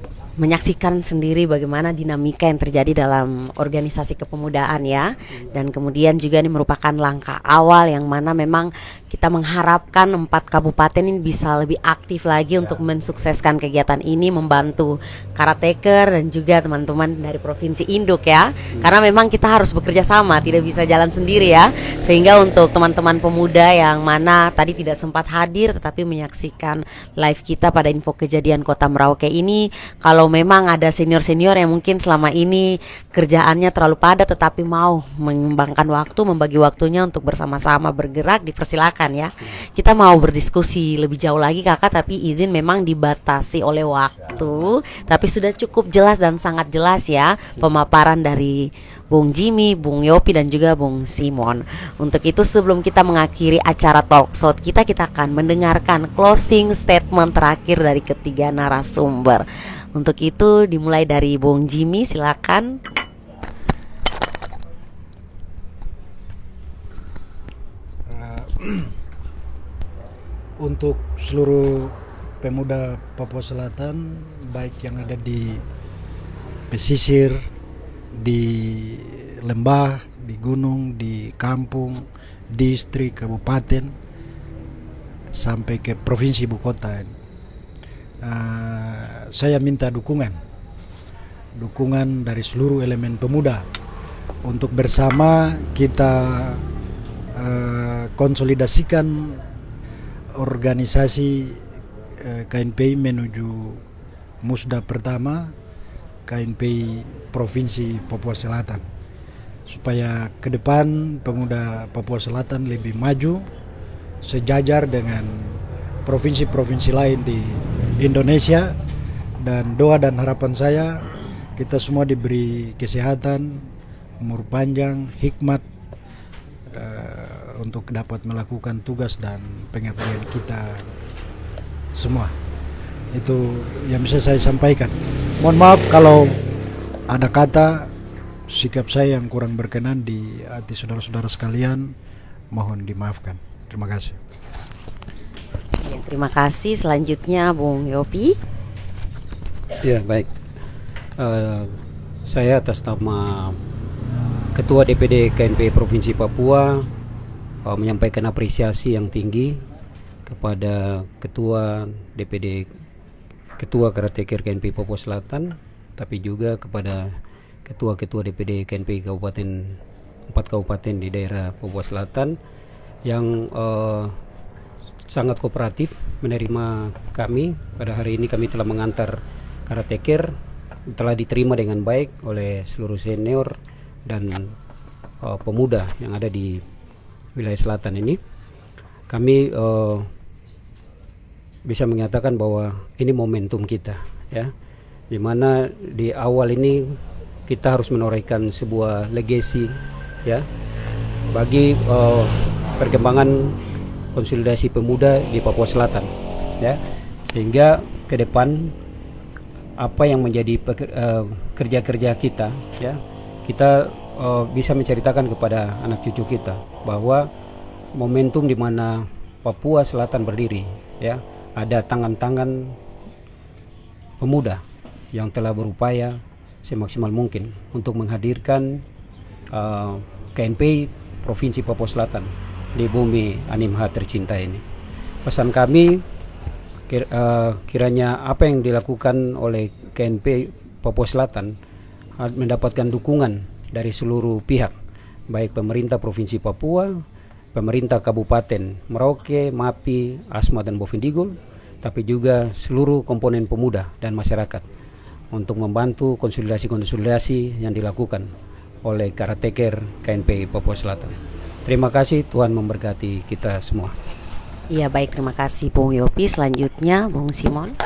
menyaksikan sendiri bagaimana dinamika yang terjadi dalam organisasi kepemudaan ya. Dan kemudian juga ini merupakan langkah awal yang mana memang kita mengharapkan 4 kabupaten ini bisa lebih aktif lagi untuk mensukseskan kegiatan ini, membantu Karateker dan juga teman-teman dari Provinsi Induk ya. Karena memang kita harus bekerja sama, tidak bisa jalan sendiri ya. Sehingga untuk teman-teman pemuda yang mana tadi tidak sempat hadir tetapi menyaksikan live kita pada info kejadian Kota Merauke ini, kalau memang ada senior-senior yang mungkin selama ini kerjaannya terlalu padat tetapi mau menyumbangkan waktu, membagi waktunya untuk bersama-sama bergerak, dipersilakan ya. Kita mau berdiskusi lebih jauh lagi Kakak, tapi izin memang dibatasi oleh waktu. Tapi sudah cukup jelas dan sangat jelas ya pemaparan dari Bung Jimmy, Bung Yopi dan juga Bung Simon. Untuk itu sebelum kita mengakhiri acara talkshow kita akan mendengarkan closing statement terakhir dari ketiga narasumber. Untuk itu dimulai dari Bung Jimmy, silakan. Untuk seluruh pemuda Papua Selatan, baik yang ada di pesisir, di lembah, di gunung, di kampung, distrik, kabupaten, sampai ke provinsi ibu kota, saya minta dukungan dari seluruh elemen pemuda untuk bersama kita konsolidasikan organisasi KNPI menuju musda pertama KNPI Provinsi Papua Selatan, supaya ke depan pemuda Papua Selatan lebih maju sejajar dengan provinsi-provinsi lain di Indonesia. Dan doa dan harapan saya, kita semua diberi kesehatan, umur panjang, hikmat untuk dapat melakukan tugas dan pengabdian kita semua. Itu yang bisa saya sampaikan. Mohon maaf kalau ada kata sikap saya yang kurang berkenan di hati saudara-saudara sekalian, mohon dimaafkan. Terima kasih. Ya, terima kasih. Selanjutnya Bung Yopi. Ya, baik. Saya atas nama Ketua DPD KNPI Provinsi Papua menyampaikan apresiasi yang tinggi kepada Ketua DPD, Ketua Karateker KNPI Papua Selatan, tapi juga kepada Ketua-Ketua DPD KNPI Kabupaten 4 kabupaten di daerah Papua Selatan yang sangat kooperatif menerima kami. Pada hari ini kami telah mengantar karateker, telah diterima dengan baik oleh seluruh senior dan pemuda yang ada di wilayah selatan ini. Kami bisa menyatakan bahwa ini momentum kita, ya, dimana di awal ini kita harus menorehkan sebuah legacy, ya, bagi perkembangan konsolidasi pemuda di Papua Selatan, ya, sehingga ke depan apa yang menjadi kerja-kerja kita, ya, kita bisa menceritakan kepada anak cucu kita bahwa momentum di mana Papua Selatan berdiri, ya, ada tangan-tangan pemuda yang telah berupaya semaksimal mungkin untuk menghadirkan KNPI Provinsi Papua Selatan di bumi Animha tercinta ini. Pesan kami, kiranya apa yang dilakukan oleh KNPI Papua Selatan mendapatkan dukungan dari seluruh pihak, baik pemerintah Provinsi Papua, pemerintah Kabupaten Merauke, Mapi, Asmat dan Bovendigul, tapi juga seluruh komponen pemuda dan masyarakat untuk membantu konsolidasi-konsolidasi yang dilakukan oleh karateker KNPI Papua Selatan. Terima kasih, Tuhan memberkati kita semua. Iya, baik, terima kasih Bung Yopi. Selanjutnya Bung Simon.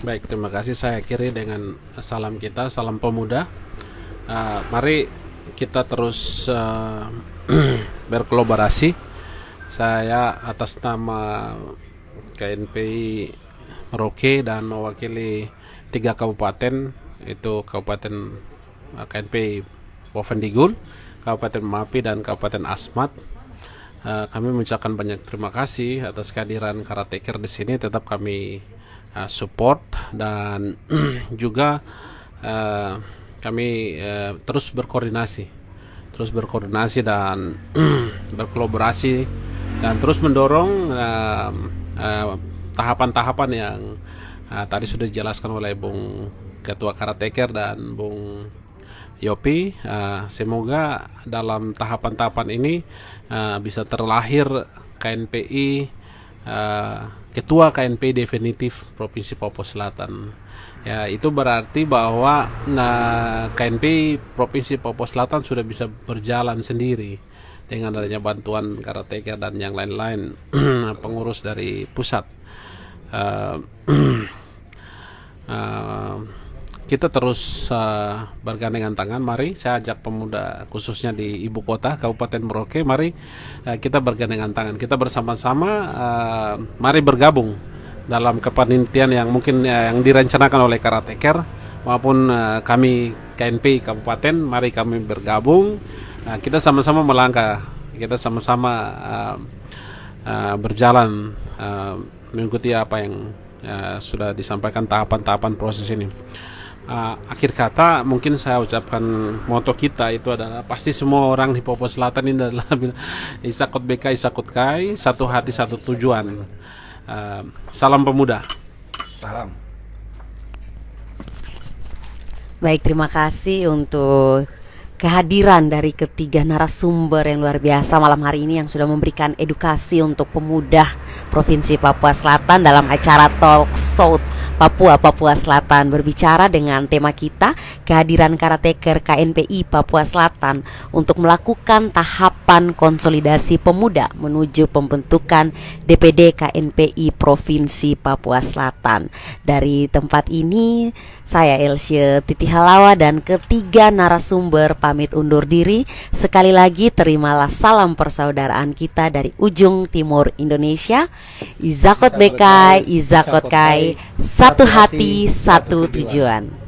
Baik, terima kasih. Saya akhiri dengan salam kita, salam pemuda. Mari kita terus berkolaborasi. Saya atas nama KNPI Merauke dan mewakili 3 kabupaten, itu Kabupaten KNPI Bovendigul, Kabupaten Mapi dan Kabupaten Asmat. Kami mengucapkan banyak terima kasih atas kehadiran karateker di sini. Tetap kami support dan juga kami terus berkoordinasi dan berkolaborasi dan terus mendorong tahapan-tahapan yang tadi sudah dijelaskan oleh Bung Ketua Karateker dan Bung Yopi. Semoga dalam tahapan-tahapan ini bisa terlahir KNPI, Ketua KNPI definitif Provinsi Papua Selatan. Ya, itu berarti bahwa KNPI Provinsi Papua Selatan sudah bisa berjalan sendiri dengan adanya bantuan karateker dan yang lain-lain pengurus dari pusat. Kita terus bergandengan tangan. Mari saya ajak pemuda khususnya di ibu kota Kabupaten Merauke, mari kita bergandengan tangan, kita bersama-sama mari bergabung dalam kepanitiaan yang mungkin yang direncanakan oleh karateker maupun kami KNPI Kabupaten. Mari kami bergabung, kita sama-sama melangkah, kita sama-sama berjalan mengikuti apa yang sudah disampaikan tahapan-tahapan proses ini. Akhir kata mungkin saya ucapkan moto kita itu adalah pasti semua orang di Papua Selatan ini adalah Isakut BK Isakut Kai, satu hati satu tujuan. Salam pemuda. Salam. Baik, terima kasih untuk kehadiran dari ketiga narasumber yang luar biasa malam hari ini yang sudah memberikan edukasi untuk pemuda Provinsi Papua Selatan dalam acara Talk Show Papua Selatan, berbicara dengan tema kita kehadiran karateker KNPI Papua Selatan untuk melakukan tahapan konsolidasi pemuda menuju pembentukan DPD KNPI Provinsi Papua Selatan. Dari tempat ini saya Elsie Titi Halawa dan ketiga narasumber pamit undur diri. Sekali lagi terimalah salam persaudaraan kita dari ujung timur Indonesia. Izakot Bekai, Izakot Kai, satu hati, satu tujuan.